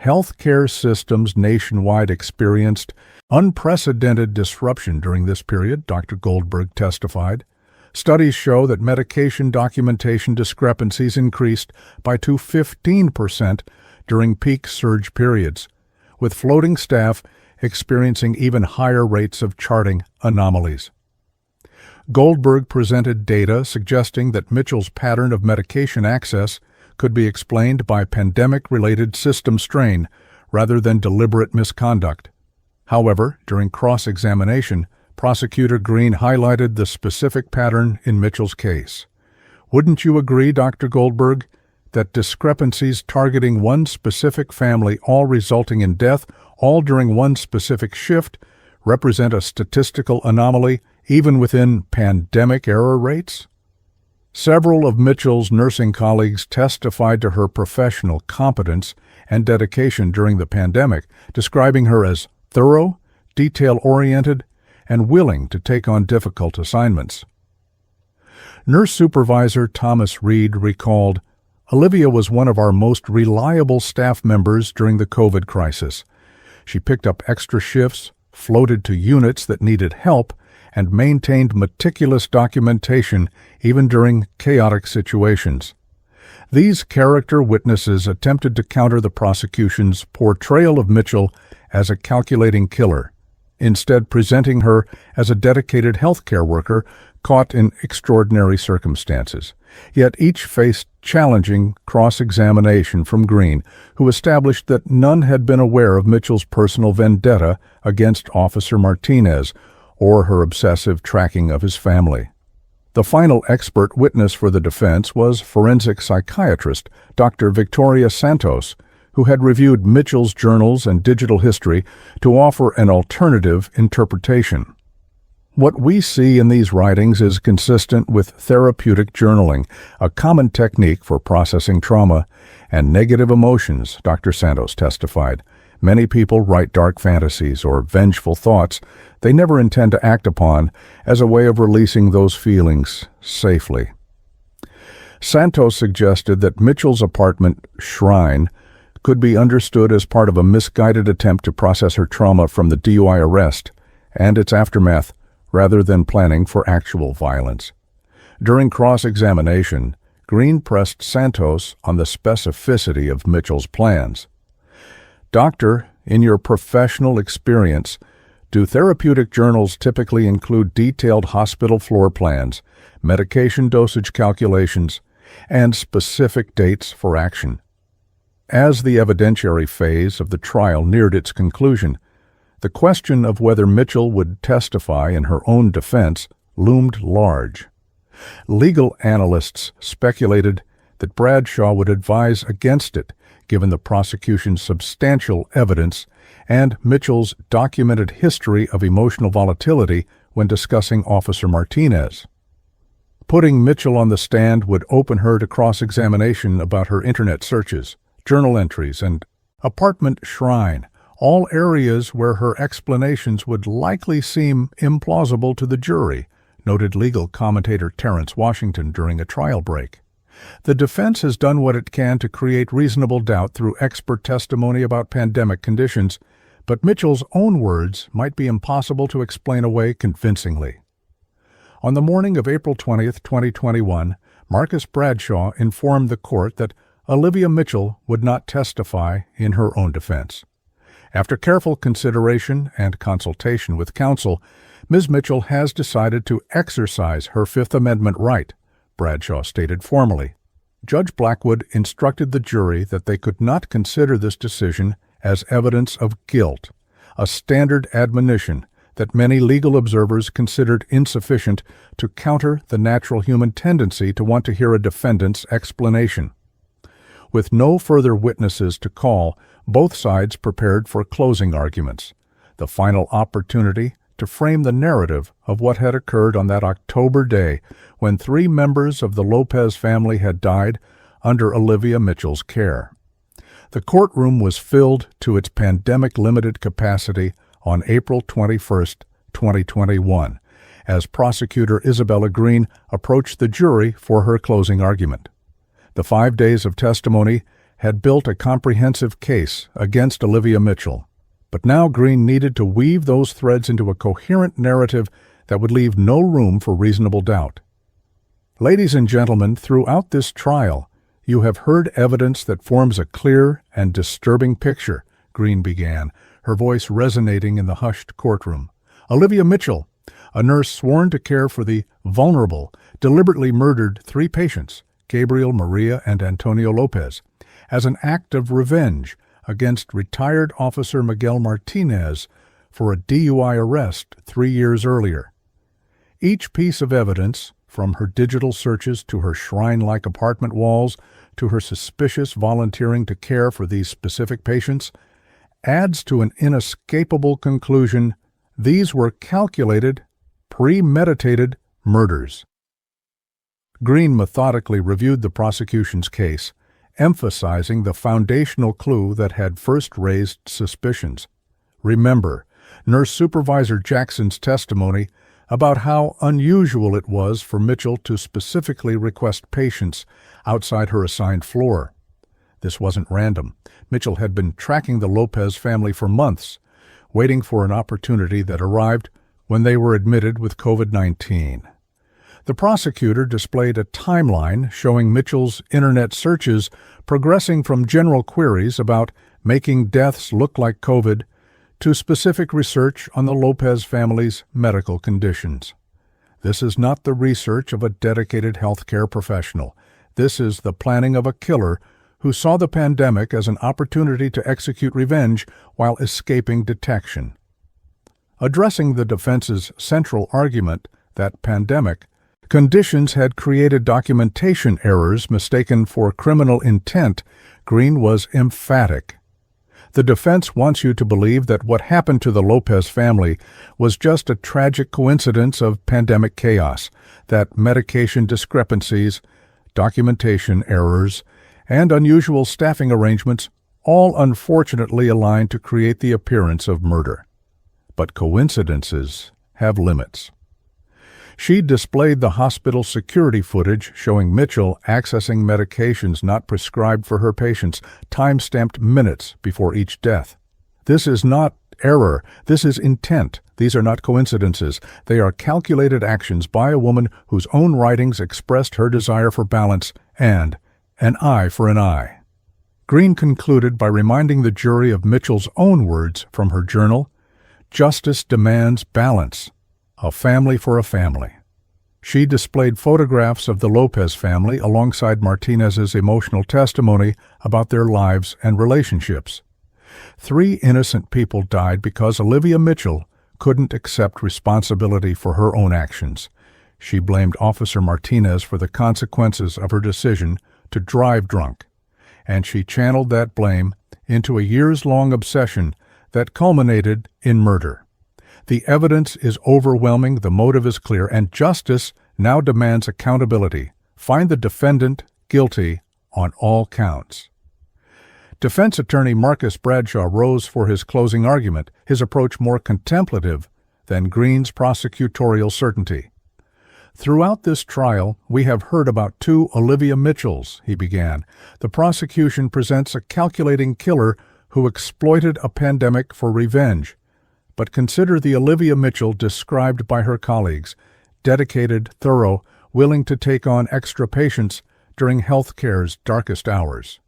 Healthcare systems nationwide experienced unprecedented disruption during this period, Dr. Goldberg testified. Studies show that medication documentation discrepancies increased by 15% during peak surge periods, with floating staff experiencing even higher rates of charting anomalies. Goldberg presented data suggesting that Mitchell's pattern of medication access could be explained by pandemic-related system strain rather than deliberate misconduct. However, during cross-examination, Prosecutor Green highlighted the specific pattern in Mitchell's case. "Wouldn't you agree, Dr. Goldberg, that discrepancies targeting one specific family, all resulting in death, all during one specific shift, represent a statistical anomaly even within pandemic error rates?" Several of Mitchell's nursing colleagues testified to her professional competence and dedication during the pandemic, describing her as thorough, detail-oriented, and willing to take on difficult assignments. Nurse Supervisor Thomas Reed recalled, Olivia was one of our most reliable staff members during the COVID crisis. She picked up extra shifts, floated to units that needed help, and maintained meticulous documentation even during chaotic situations. These character witnesses attempted to counter the prosecution's portrayal of Mitchell as a calculating killer, instead presenting her as a dedicated healthcare worker caught in extraordinary circumstances. Yet each faced challenging cross-examination from Green, who established that none had been aware of Mitchell's personal vendetta against Officer Martinez or her obsessive tracking of his family. The final expert witness for the defense was forensic psychiatrist Dr. Victoria Santos, who had reviewed Mitchell's journals and digital history to offer an alternative interpretation. What we see in these writings is consistent with therapeutic journaling, a common technique for processing trauma and negative emotions, Dr. Santos testified. Many people write dark fantasies or vengeful thoughts they never intend to act upon as a way of releasing those feelings safely. Santos suggested that Mitchell's apartment shrine could be understood as part of a misguided attempt to process her trauma from the DUI arrest and its aftermath rather than planning for actual violence. During cross-examination, Green pressed Santos on the specificity of Mitchell's plans. Doctor, in your professional experience, do therapeutic journals typically include detailed hospital floor plans, medication dosage calculations, and specific dates for action? As the evidentiary phase of the trial neared its conclusion, the question of whether Mitchell would testify in her own defense loomed large. Legal analysts speculated that Bradshaw would advise against it, given the prosecution's substantial evidence and Mitchell's documented history of emotional volatility when discussing Officer Martinez. Putting Mitchell on the stand would open her to cross-examination about her internet searches, journal entries, and apartment shrine, all areas where her explanations would likely seem implausible to the jury, noted legal commentator Terrence Washington during a trial break. The defense has done what it can to create reasonable doubt through expert testimony about pandemic conditions, but Mitchell's own words might be impossible to explain away convincingly. On the morning of April 20, 2021, Marcus Bradshaw informed the court that Olivia Mitchell would not testify in her own defense. After careful consideration and consultation with counsel, Ms. Mitchell has decided to exercise her Fifth Amendment right, Bradshaw stated formally. Judge Blackwood instructed the jury that they could not consider this decision as evidence of guilt, a standard admonition that many legal observers considered insufficient to counter the natural human tendency to want to hear a defendant's explanation. With no further witnesses to call, both sides prepared for closing arguments, the final opportunity to frame the narrative of what had occurred on that October day when 3 members of the Lopez family had died under Olivia Mitchell's care. The courtroom was filled to its pandemic-limited capacity on April 21, 2021, as prosecutor Isabella Green approached the jury for her closing argument. The 5 days of testimony had built a comprehensive case against Olivia Mitchell, but now Green needed to weave those threads into a coherent narrative that would leave no room for reasonable doubt. Ladies and gentlemen, throughout this trial, you have heard evidence that forms a clear and disturbing picture, Green began, her voice resonating in the hushed courtroom. Olivia Mitchell, a nurse sworn to care for the vulnerable, deliberately murdered 3 patients, Gabriel, Maria, and Antonio Lopez, as an act of revenge against retired Officer Miguel Martinez for a DUI arrest 3 years earlier. Each piece of evidence, from her digital searches to her shrine-like apartment walls to her suspicious volunteering to care for these specific patients, adds to an inescapable conclusion: these were calculated, premeditated murders. Green methodically reviewed the prosecution's case, emphasizing the foundational clue that had first raised suspicions. Remember, Nurse Supervisor Jackson's testimony about how unusual it was for Mitchell to specifically request patients outside her assigned floor. This wasn't random. Mitchell had been tracking the Lopez family for months, waiting for an opportunity that arrived when they were admitted with COVID-19. The prosecutor displayed a timeline showing Mitchell's internet searches progressing from general queries about making deaths look like COVID to specific research on the Lopez family's medical conditions. This is not the research of a dedicated healthcare professional. This is the planning of a killer who saw the pandemic as an opportunity to execute revenge while escaping detection. Addressing the defense's central argument that pandemic conditions had created documentation errors mistaken for criminal intent, Green was emphatic. The defense wants you to believe that what happened to the Lopez family was just a tragic coincidence of pandemic chaos, that medication discrepancies, documentation errors, and unusual staffing arrangements all unfortunately aligned to create the appearance of murder. But coincidences have limits. She displayed the hospital security footage showing Mitchell accessing medications not prescribed for her patients, time-stamped minutes before each death. This is not error. This is intent. These are not coincidences. They are calculated actions by a woman whose own writings expressed her desire for balance and an eye for an eye. Green concluded by reminding the jury of Mitchell's own words from her journal, "Justice demands balance. A family for a family." She displayed photographs of the Lopez family alongside Martinez's emotional testimony about their lives and relationships. 3 innocent people died because Olivia Mitchell couldn't accept responsibility for her own actions. She blamed Officer Martinez for the consequences of her decision to drive drunk, and she channeled that blame into a years-long obsession that culminated in murder. The evidence is overwhelming, the motive is clear, and justice now demands accountability. Find the defendant guilty on all counts. Defense attorney Marcus Bradshaw rose for his closing argument, his approach more contemplative than Green's prosecutorial certainty. "Throughout this trial, we have heard about 2 Olivia Mitchells," he began. "The prosecution presents a calculating killer who exploited a pandemic for revenge. But consider the Olivia Mitchell described by her colleagues, dedicated, thorough, willing to take on extra patients during healthcare's darkest hours."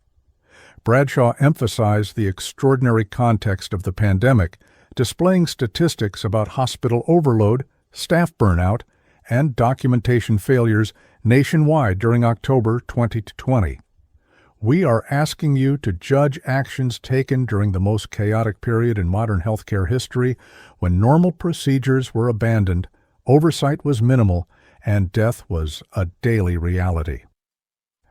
Bradshaw emphasized the extraordinary context of the pandemic, displaying statistics about hospital overload, staff burnout, and documentation failures nationwide during October 2020. "We are asking you to judge actions taken during the most chaotic period in modern healthcare history, when normal procedures were abandoned, oversight was minimal, and death was a daily reality."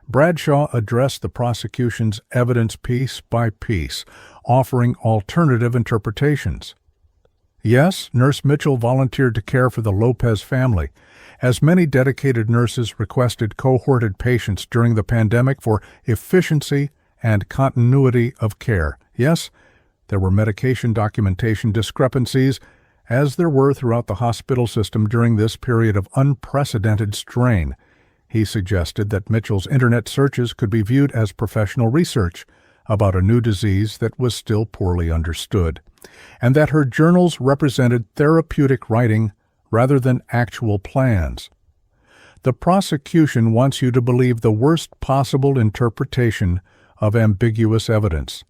Bradshaw addressed the prosecution's evidence piece by piece, offering alternative interpretations. Yes, Nurse Mitchell volunteered to care for the Lopez family, as many dedicated nurses requested cohorted patients during the pandemic for efficiency and continuity of care. Yes, there were medication documentation discrepancies, as there were throughout the hospital system during this period of unprecedented strain. He suggested that Mitchell's internet searches could be viewed as professional research about a new disease that was still poorly understood, and that her journals represented therapeutic writing rather than actual plans. The prosecution wants you to believe the worst possible interpretation of ambiguous evidence.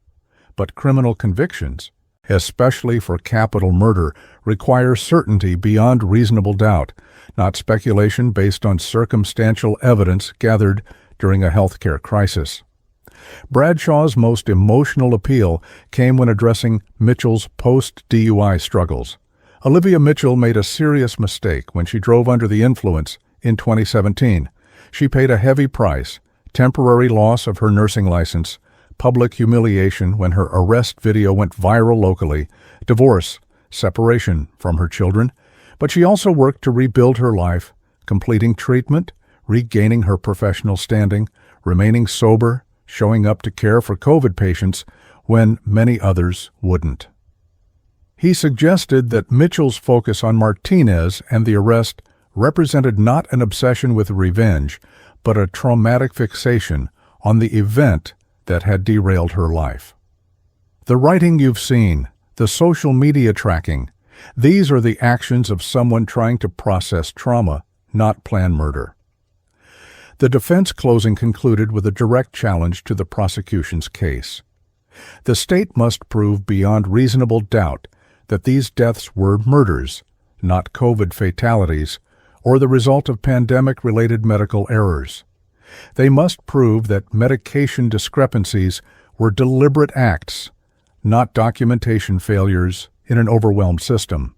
But criminal convictions, especially for capital murder, require certainty beyond reasonable doubt, not speculation based on circumstantial evidence gathered during a healthcare crisis. Bradshaw's most emotional appeal came when addressing Mitchell's post-DUI struggles. Olivia Mitchell made a serious mistake when she drove under the influence in 2017. She paid a heavy price, temporary loss of her nursing license, public humiliation when her arrest video went viral locally, divorce, separation from her children, but she also worked to rebuild her life, completing treatment, regaining her professional standing, remaining sober, showing up to care for COVID patients when many others wouldn't. He suggested that Mitchell's focus on Martinez and the arrest represented not an obsession with revenge, but a traumatic fixation on the event that had derailed her life. The writing you've seen, the social media tracking, these are the actions of someone trying to process trauma, not plan murder. The defense closing concluded with a direct challenge to the prosecution's case. The state must prove beyond reasonable doubt that these deaths were murders, not COVID fatalities, or the result of pandemic-related medical errors. They must prove that medication discrepancies were deliberate acts, not documentation failures in an overwhelmed system.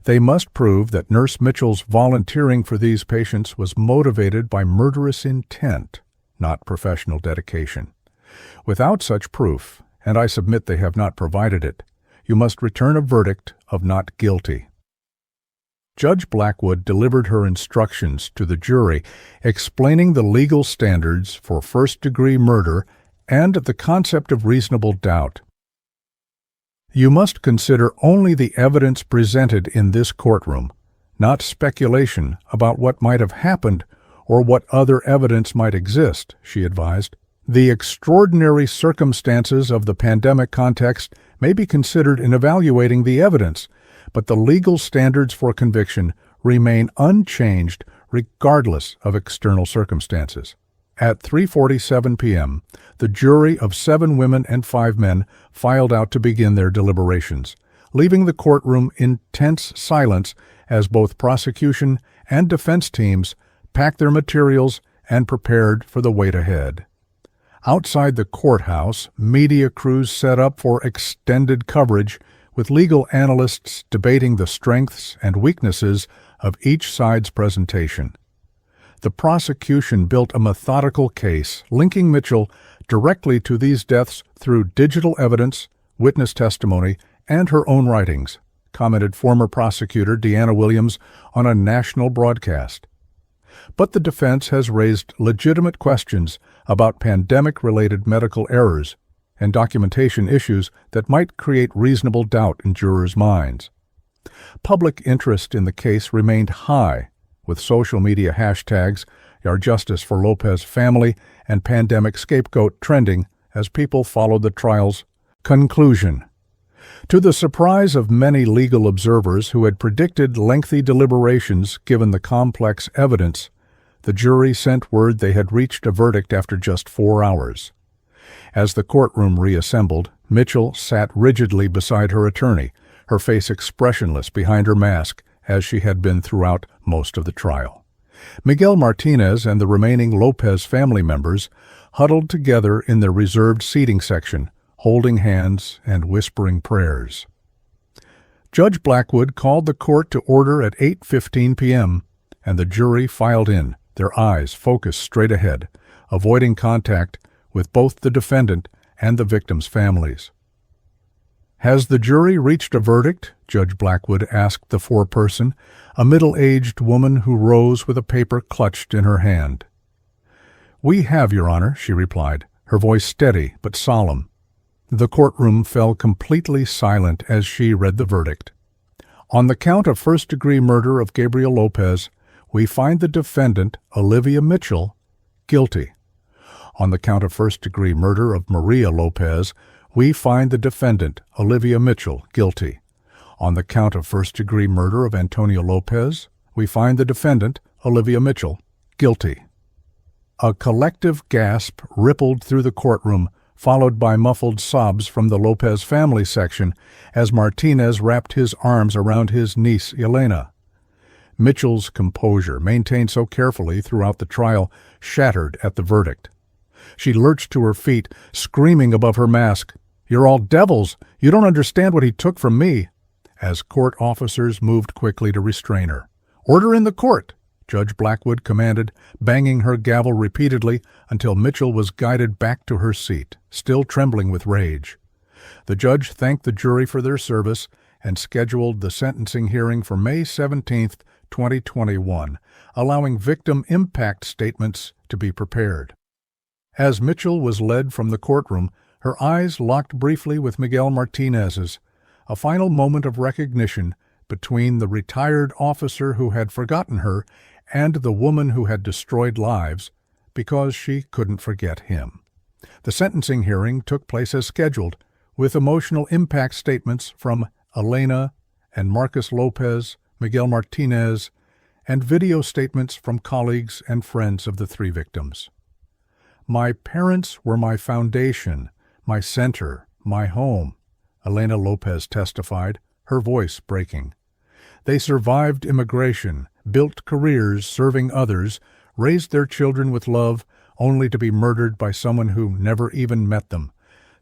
They must prove that Nurse Mitchell's volunteering for these patients was motivated by murderous intent, not professional dedication. Without such proof, and I submit they have not provided it, you must return a verdict of not guilty. Judge Blackwood delivered her instructions to the jury, explaining the legal standards for first-degree murder and the concept of reasonable doubt. You must consider only the evidence presented in this courtroom, not speculation about what might have happened or what other evidence might exist, she advised. The extraordinary circumstances of the pandemic context may be considered in evaluating the evidence, but the legal standards for conviction remain unchanged regardless of external circumstances. At 3:47 p.m., the jury of 7 women and 5 men filed out to begin their deliberations, leaving the courtroom in tense silence as both prosecution and defense teams packed their materials and prepared for the wait ahead. Outside the courthouse, media crews set up for extended coverage, with legal analysts debating the strengths and weaknesses of each side's presentation. The prosecution built a methodical case linking Mitchell directly to these deaths through digital evidence, witness testimony, and her own writings, commented former prosecutor Deanna Williams on a national broadcast. But the defense has raised legitimate questions about pandemic-related medical errors and documentation issues that might create reasonable doubt in jurors' minds. Public interest in the case remained high, with social media hashtags Your Justice for Lopez Family and Pandemic Scapegoat trending as people followed the trial's conclusion. To the surprise of many legal observers who had predicted lengthy deliberations given the complex evidence, the jury sent word they had reached a verdict after just 4 hours. As the courtroom reassembled, Mitchell sat rigidly beside her attorney, her face expressionless behind her mask, as she had been throughout most of the trial. Miguel Martinez and the remaining Lopez family members huddled together in their reserved seating section, holding hands and whispering prayers. Judge Blackwood called the court to order at 8:15 p.m., and the jury filed in, their eyes focused straight ahead, avoiding contact with both the defendant and the victims' families. Has the jury reached a verdict? Judge Blackwood asked the foreperson, a middle-aged woman who rose with a paper clutched in her hand. We have, Your Honor, she replied, her voice steady but solemn. The courtroom fell completely silent as she read the verdict. On the count of first-degree murder of Gabriel Lopez, we find the defendant, Olivia Mitchell, guilty. On the count of first-degree murder of Maria Lopez, we find the defendant, Olivia Mitchell, guilty. On the count of first-degree murder of Antonio Lopez, we find the defendant, Olivia Mitchell, guilty. A collective gasp rippled through the courtroom, followed by muffled sobs from the Lopez family section as Martinez wrapped his arms around his niece, Elena. Mitchell's composure, maintained so carefully throughout the trial, shattered at the verdict. She lurched to her feet, screaming above her mask, "You're all devils! You don't understand what he took from me!" as court officers moved quickly to restrain her. "Order in the court!" Judge Blackwood commanded, banging her gavel repeatedly until Mitchell was guided back to her seat, still trembling with rage. The judge thanked the jury for their service and scheduled the sentencing hearing for May 17, 2021, allowing victim impact statements to be prepared. As Mitchell was led from the courtroom, her eyes locked briefly with Miguel Martinez's, a final moment of recognition between the retired officer who had forgotten her and the woman who had destroyed lives because she couldn't forget him. The sentencing hearing took place as scheduled, with emotional impact statements from Elena and Marcus Lopez, Miguel Martinez, and video statements from colleagues and friends of the three victims. "My parents were my foundation, my center, my home," Elena Lopez testified, her voice breaking. "They survived immigration, built careers serving others, raised their children with love, only to be murdered by someone who never even met them,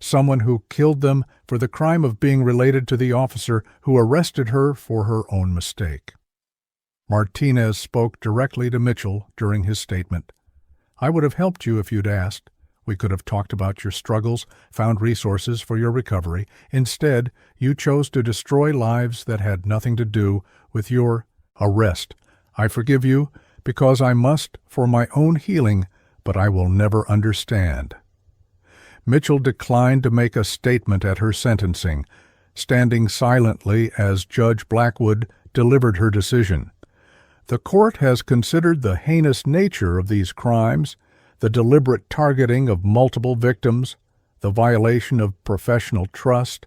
someone who killed them for the crime of being related to the officer who arrested her for her own mistake." Martinez spoke directly to Mitchell during his statement. "I would have helped you if you'd asked. We could have talked about your struggles, found resources for your recovery. Instead, you chose to destroy lives that had nothing to do with your arrest. I forgive you because I must for my own healing, but I will never understand." Mitchell declined to make a statement at her sentencing, standing silently as Judge Blackwood delivered her decision. "The court has considered the heinous nature of these crimes, the deliberate targeting of multiple victims, the violation of professional trust,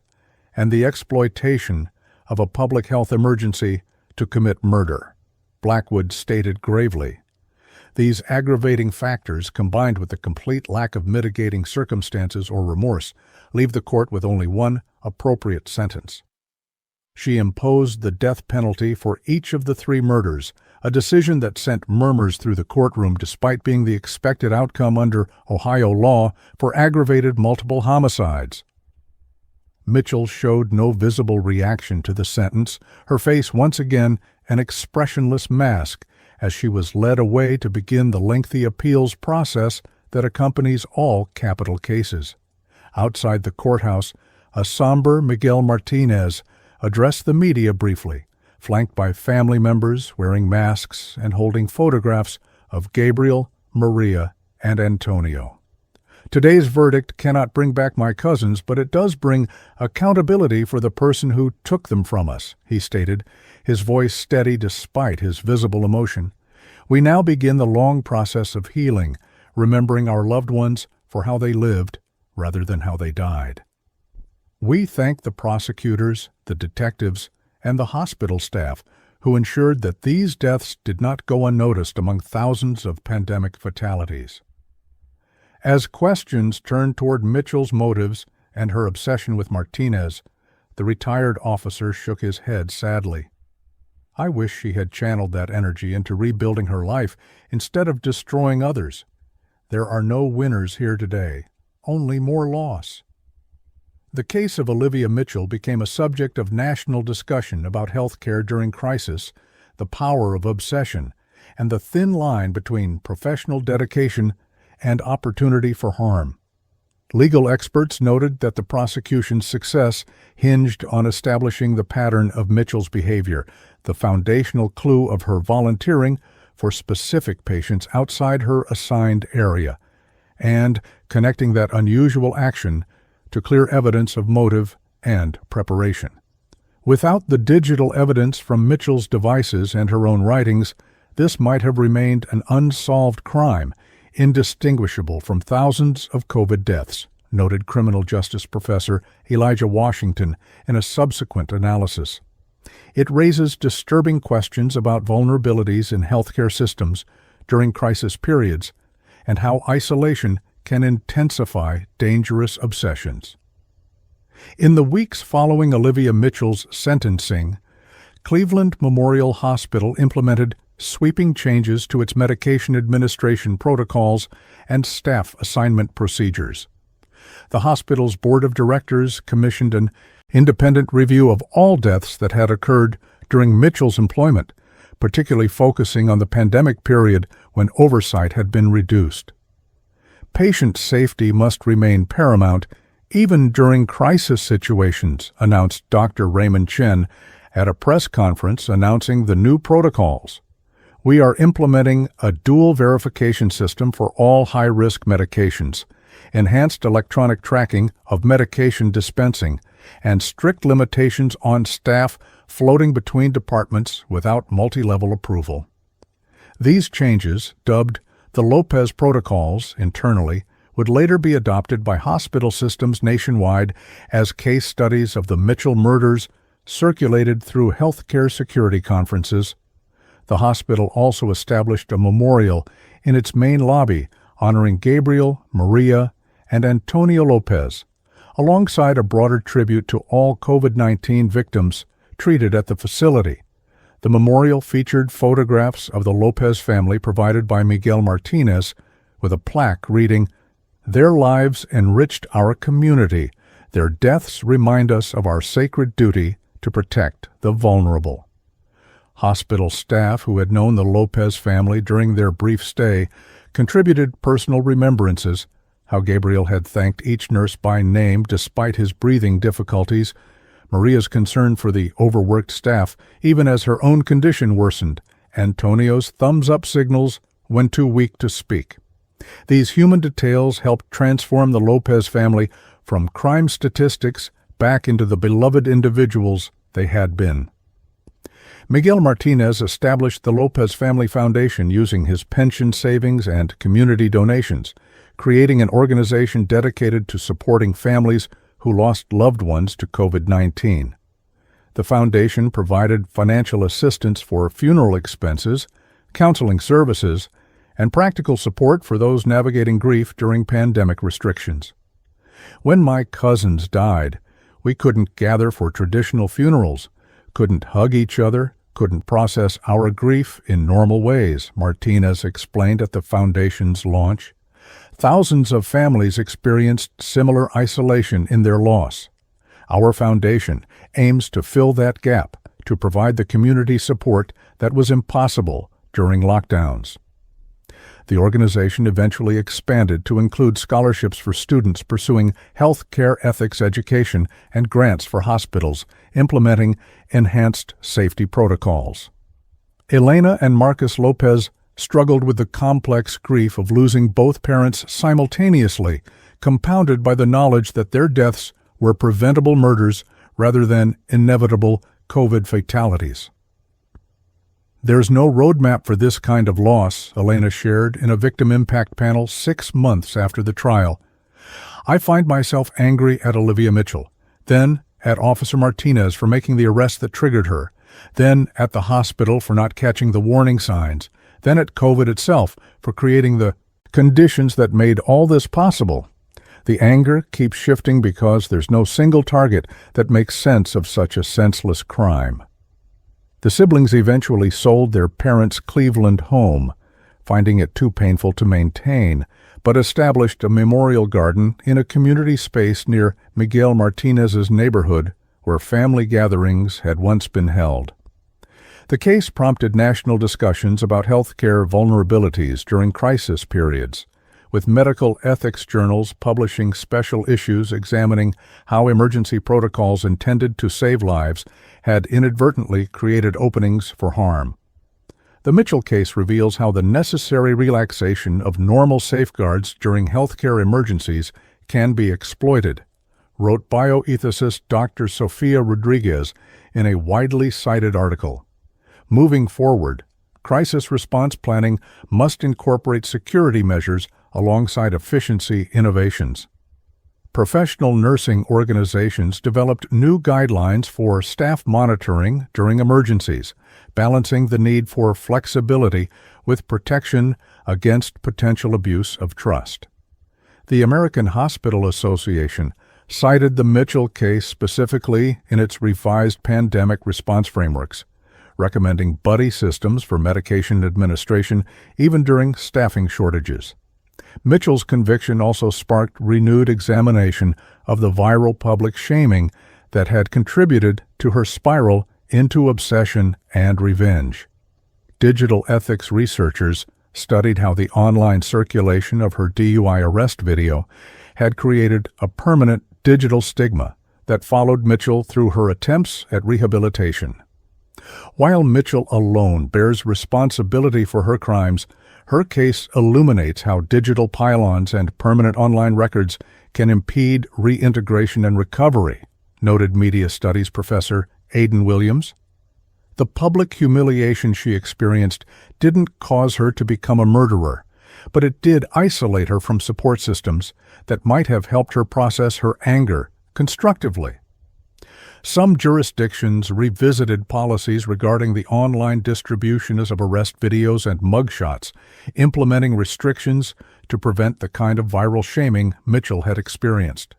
and the exploitation of a public health emergency to commit murder," Blackwood stated gravely. "These aggravating factors, combined with the complete lack of mitigating circumstances or remorse, leave the court with only one appropriate sentence." She imposed the death penalty for each of the three murders, a decision that sent murmurs through the courtroom despite being the expected outcome under Ohio law for aggravated multiple homicides. Mitchell showed no visible reaction to the sentence, her face once again an expressionless mask as she was led away to begin the lengthy appeals process that accompanies all capital cases. Outside the courthouse, a somber Miguel Martinez addressed the media briefly, flanked by family members wearing masks and holding photographs of Gabriel, Maria, and Antonio. "Today's verdict cannot bring back my cousins, but it does bring accountability for the person who took them from us," he stated, his voice steady despite his visible emotion. "We now begin the long process of healing, remembering our loved ones for how they lived rather than how they died." We thank the prosecutors, the detectives, and the hospital staff who ensured that these deaths did not go unnoticed among thousands of pandemic fatalities. As questions turned toward Mitchell's motives and her obsession with Martinez, the retired officer shook his head sadly. "I wish she had channeled that energy into rebuilding her life instead of destroying others. There are no winners here today, only more loss." The case of Olivia Mitchell became a subject of national discussion about health care during crisis, the power of obsession, and the thin line between professional dedication and opportunity for harm. Legal experts noted that the prosecution's success hinged on establishing the pattern of Mitchell's behavior, the foundational clue of her volunteering for specific patients outside her assigned area, and connecting that unusual action to clear evidence of motive and preparation. Without the digital evidence from Mitchell's devices and her own writings, this might have remained an unsolved crime, indistinguishable from thousands of COVID deaths, noted criminal justice professor Elijah Washington in a subsequent analysis. It raises disturbing questions about vulnerabilities in healthcare systems during crisis periods and how isolation can intensify dangerous obsessions. In the weeks following Olivia Mitchell's sentencing, Cleveland Memorial Hospital implemented sweeping changes to its medication administration protocols and staff assignment procedures. The hospital's board of directors commissioned an independent review of all deaths that had occurred during Mitchell's employment, particularly focusing on the pandemic period when oversight had been reduced. Patient safety must remain paramount even during crisis situations, announced Dr. Raymond Chen at a press conference announcing the new protocols. "We are implementing a dual verification system for all high-risk medications, enhanced electronic tracking of medication dispensing, and strict limitations on staff floating between departments without multi-level approval. These changes, dubbed the Lopez Protocols internally, would later be adopted by hospital systems nationwide as case studies of the Mitchell murders circulated through healthcare security conferences. The hospital also established a memorial in its main lobby honoring Gabriel, Maria, and Antonio Lopez, alongside a broader tribute to all COVID-19 victims treated at the facility. The memorial featured photographs of the Lopez family provided by Miguel Martinez, with a plaque reading, "Their lives enriched our community. Their deaths remind us of our sacred duty to protect the vulnerable." Hospital staff who had known the Lopez family during their brief stay contributed personal remembrances, how Gabriel had thanked each nurse by name despite his breathing difficulties, Maria's concern for the overworked staff even as her own condition worsened, Antonio's thumbs-up signals when too weak to speak. These human details helped transform the Lopez family from crime statistics back into the beloved individuals they had been. Miguel Martinez established the Lopez Family Foundation using his pension savings and community donations, creating an organization dedicated to supporting families who lost loved ones to COVID-19. The foundation provided financial assistance for funeral expenses, counseling services, and practical support for those navigating grief during pandemic restrictions. When my cousins died, we couldn't gather for traditional funerals, couldn't hug each other, couldn't process our grief in normal ways, Martinez explained at the foundation's launch. Thousands of families experienced similar isolation in their loss. Our foundation aims to fill that gap, to provide the community support that was impossible during lockdowns. The organization eventually expanded to include scholarships for students pursuing health care ethics education and grants for hospitals implementing enhanced safety protocols. Elena and Marcus Lopez struggled with the complex grief of losing both parents simultaneously, compounded by the knowledge that their deaths were preventable murders rather than inevitable COVID fatalities. "There's no roadmap for this kind of loss," Elena shared in a victim impact panel 6 months after the trial. "I find myself angry at Olivia Mitchell, then at Officer Martinez for making the arrest that triggered her, then at the hospital for not catching the warning signs, then at COVID itself for creating the conditions that made all this possible. The anger keeps shifting because there's no single target that makes sense of such a senseless crime." The siblings eventually sold their parents' Cleveland home, finding it too painful to maintain, but established a memorial garden in a community space near Miguel Martinez's neighborhood where family gatherings had once been held. The case prompted national discussions about healthcare vulnerabilities during crisis periods, with medical ethics journals publishing special issues examining how emergency protocols intended to save lives had inadvertently created openings for harm. The Mitchell case reveals how the necessary relaxation of normal safeguards during healthcare emergencies can be exploited, wrote bioethicist Dr. Sofia Rodriguez in a widely cited article. Moving forward, crisis response planning must incorporate security measures alongside efficiency innovations. Professional nursing organizations developed new guidelines for staff monitoring during emergencies, balancing the need for flexibility with protection against potential abuse of trust. The American Hospital Association cited the Mitchell case specifically in its revised pandemic response frameworks, recommending buddy systems for medication administration even during staffing shortages. Mitchell's conviction also sparked renewed examination of the viral public shaming that had contributed to her spiral into obsession and revenge. Digital ethics researchers studied how the online circulation of her DUI arrest video had created a permanent digital stigma that followed Mitchell through her attempts at rehabilitation. While Mitchell alone bears responsibility for her crimes, her case illuminates how digital pylons and permanent online records can impede reintegration and recovery, noted media studies professor Aidan Williams. The public humiliation she experienced didn't cause her to become a murderer, but it did isolate her from support systems that might have helped her process her anger constructively. Some jurisdictions revisited policies regarding the online distribution of arrest videos and mugshots, implementing restrictions to prevent the kind of viral shaming Mitchell had experienced.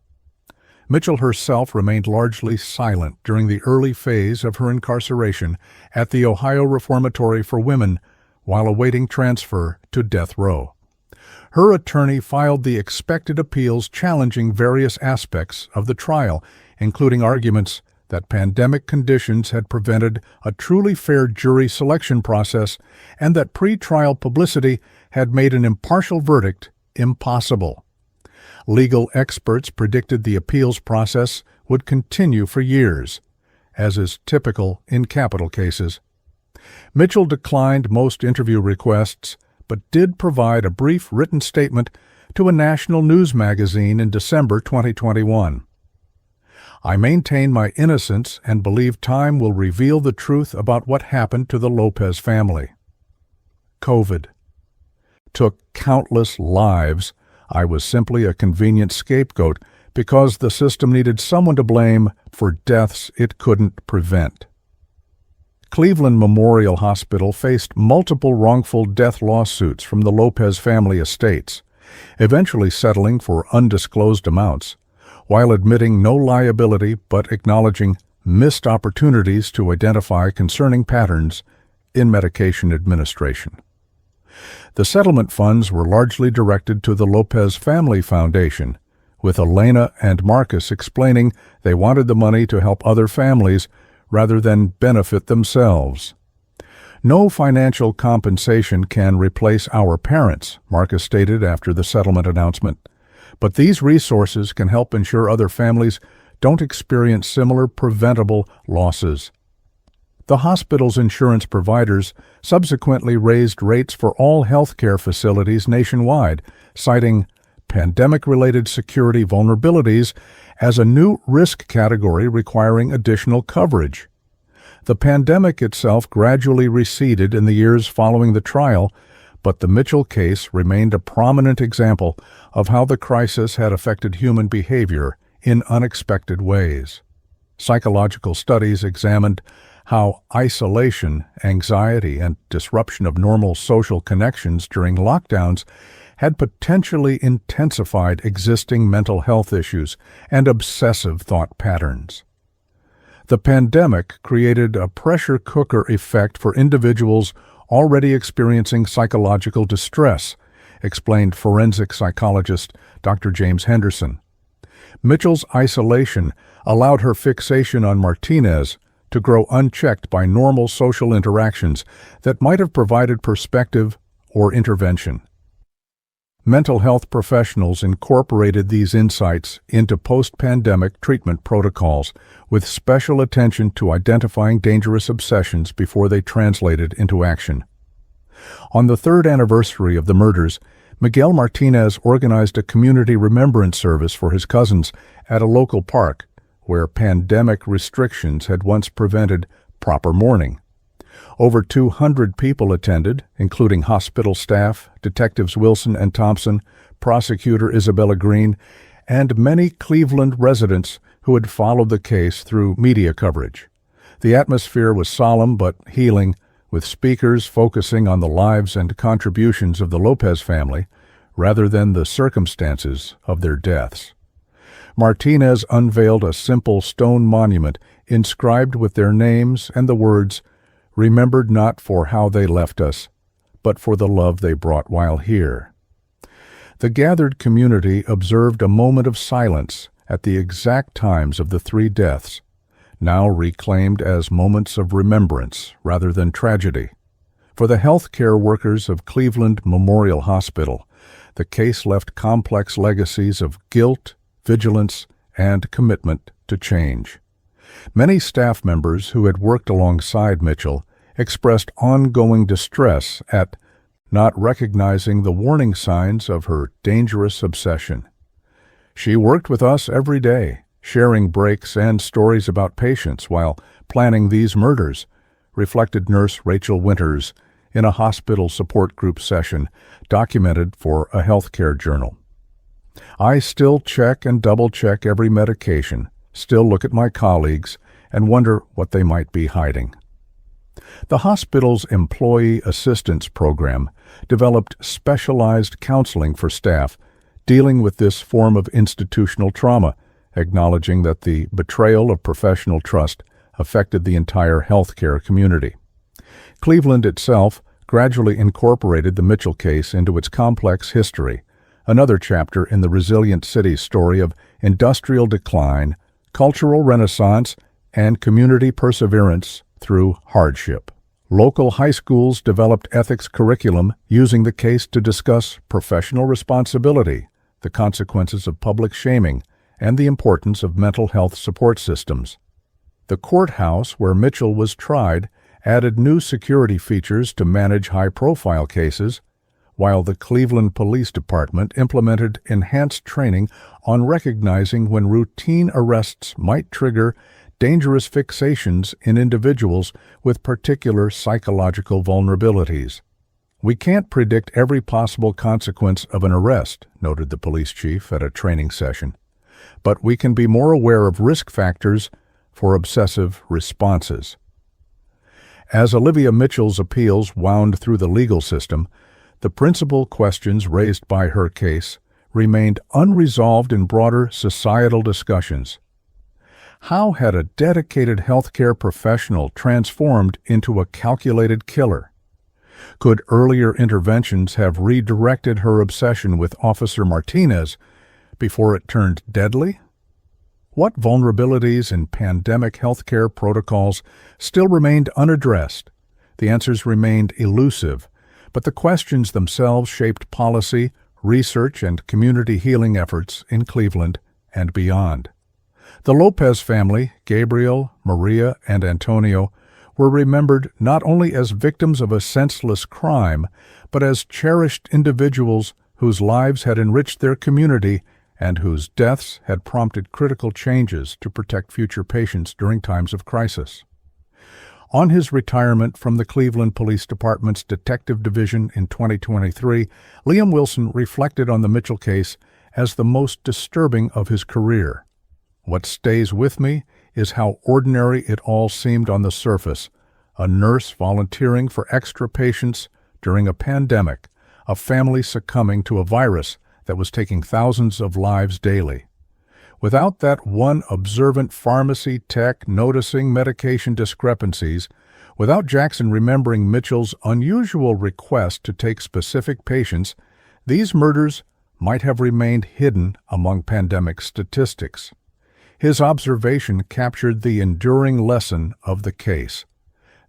Mitchell herself remained largely silent during the early phase of her incarceration at the Ohio Reformatory for Women while awaiting transfer to death row. Her attorney filed the expected appeals challenging various aspects of the trial, including arguments that pandemic conditions had prevented a truly fair jury selection process and that pre-trial publicity had made an impartial verdict impossible. Legal experts predicted the appeals process would continue for years, as is typical in capital cases. Mitchell declined most interview requests, but did provide a brief written statement to a national news magazine in December 2021. "I maintain my innocence and believe time will reveal the truth about what happened to the Lopez family. COVID took countless lives. I was simply a convenient scapegoat because the system needed someone to blame for deaths it couldn't prevent." Cleveland Memorial Hospital faced multiple wrongful death lawsuits from the Lopez family estates, eventually settling for undisclosed amounts, while admitting no liability but acknowledging missed opportunities to identify concerning patterns in medication administration. The settlement funds were largely directed to the Lopez Family Foundation, with Elena and Marcus explaining they wanted the money to help other families rather than benefit themselves. "No financial compensation can replace our parents," Marcus stated after the settlement announcement, "but these resources can help ensure other families don't experience similar preventable losses." The hospital's insurance providers subsequently raised rates for all healthcare facilities nationwide, citing pandemic-related security vulnerabilities as a new risk category requiring additional coverage. The pandemic itself gradually receded in the years following the trial, but the Mitchell case remained a prominent example of how the crisis had affected human behavior in unexpected ways. Psychological studies examined how isolation, anxiety, and disruption of normal social connections during lockdowns had potentially intensified existing mental health issues and obsessive thought patterns. The pandemic created a pressure cooker effect for individuals already experiencing psychological distress, explained forensic psychologist Dr. James Henderson. Mitchell's isolation allowed her fixation on Martinez to grow unchecked by normal social interactions that might have provided perspective or intervention. Mental health professionals incorporated these insights into post-pandemic treatment protocols with special attention to identifying dangerous obsessions before they translated into action. On the third anniversary of the murders, Miguel Martinez organized a community remembrance service for his cousins at a local park, where pandemic restrictions had once prevented proper mourning. Over 200 people attended, including hospital staff, Detectives Wilson and Thompson, prosecutor Isabella Green, and many Cleveland residents who had followed the case through media coverage. The atmosphere was solemn but healing, with speakers focusing on the lives and contributions of the Lopez family rather than the circumstances of their deaths. Martinez unveiled a simple stone monument inscribed with their names and the words, "Remembered not for how they left us, but for the love they brought while here." The gathered community observed a moment of silence at the exact times of the three deaths, now reclaimed as moments of remembrance rather than tragedy. For the healthcare workers of Cleveland Memorial Hospital, the case left complex legacies of guilt, vigilance, and commitment to change. Many staff members who had worked alongside Mitchell expressed ongoing distress at not recognizing the warning signs of her dangerous obsession. "She worked with us every day, sharing breaks and stories about patients while planning these murders, reflected Nurse Rachel Winters in a hospital support group session documented for a healthcare journal. I still check and double-check every medication, still look at my colleagues, and wonder what they might be hiding. The hospital's Employee Assistance Program developed specialized counseling for staff dealing with this form of institutional trauma, acknowledging that the betrayal of professional trust affected the entire healthcare community. Cleveland itself gradually incorporated the Mitchell case into its complex history, another chapter in the resilient city's story of industrial decline, cultural renaissance, and community perseverance through hardship. Local high schools developed ethics curriculum using the case to discuss professional responsibility, the consequences of public shaming, and the importance of mental health support systems. The courthouse where Mitchell was tried added new security features to manage high-profile cases, while the Cleveland Police Department implemented enhanced training on recognizing when routine arrests might trigger dangerous fixations in individuals with particular psychological vulnerabilities. "We can't predict every possible consequence of an arrest," noted the police chief at a training session, "but we can be more aware of risk factors for obsessive responses." As Olivia Mitchell's appeals wound through the legal system, the principal questions raised by her case remained unresolved in broader societal discussions. How had a dedicated healthcare professional transformed into a calculated killer? Could earlier interventions have redirected her obsession with Officer Martinez before it turned deadly? What vulnerabilities in pandemic healthcare protocols still remained unaddressed? The answers remained elusive, but the questions themselves shaped policy, research, and community healing efforts in Cleveland and beyond. The Lopez family, Gabriel, Maria, and Antonio, were remembered not only as victims of a senseless crime, but as cherished individuals whose lives had enriched their community and whose deaths had prompted critical changes to protect future patients during times of crisis. On his retirement from the Cleveland Police Department's Detective Division in 2023, Liam Wilson reflected on the Mitchell case as the most disturbing of his career. "What stays with me is how ordinary it all seemed on the surface. A nurse volunteering for extra patients during a pandemic, a family succumbing to a virus that was taking thousands of lives daily. Without that one observant pharmacy tech noticing medication discrepancies, without Jackson remembering Mitchell's unusual request to take specific patients, these murders might have remained hidden among pandemic statistics." His observation captured the enduring lesson of the case,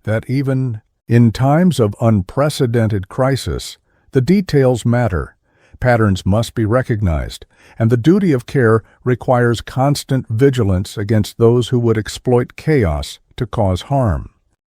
that even in times of unprecedented crisis, the details matter. Patterns must be recognized, and the duty of care requires constant vigilance against those who would exploit chaos to cause harm.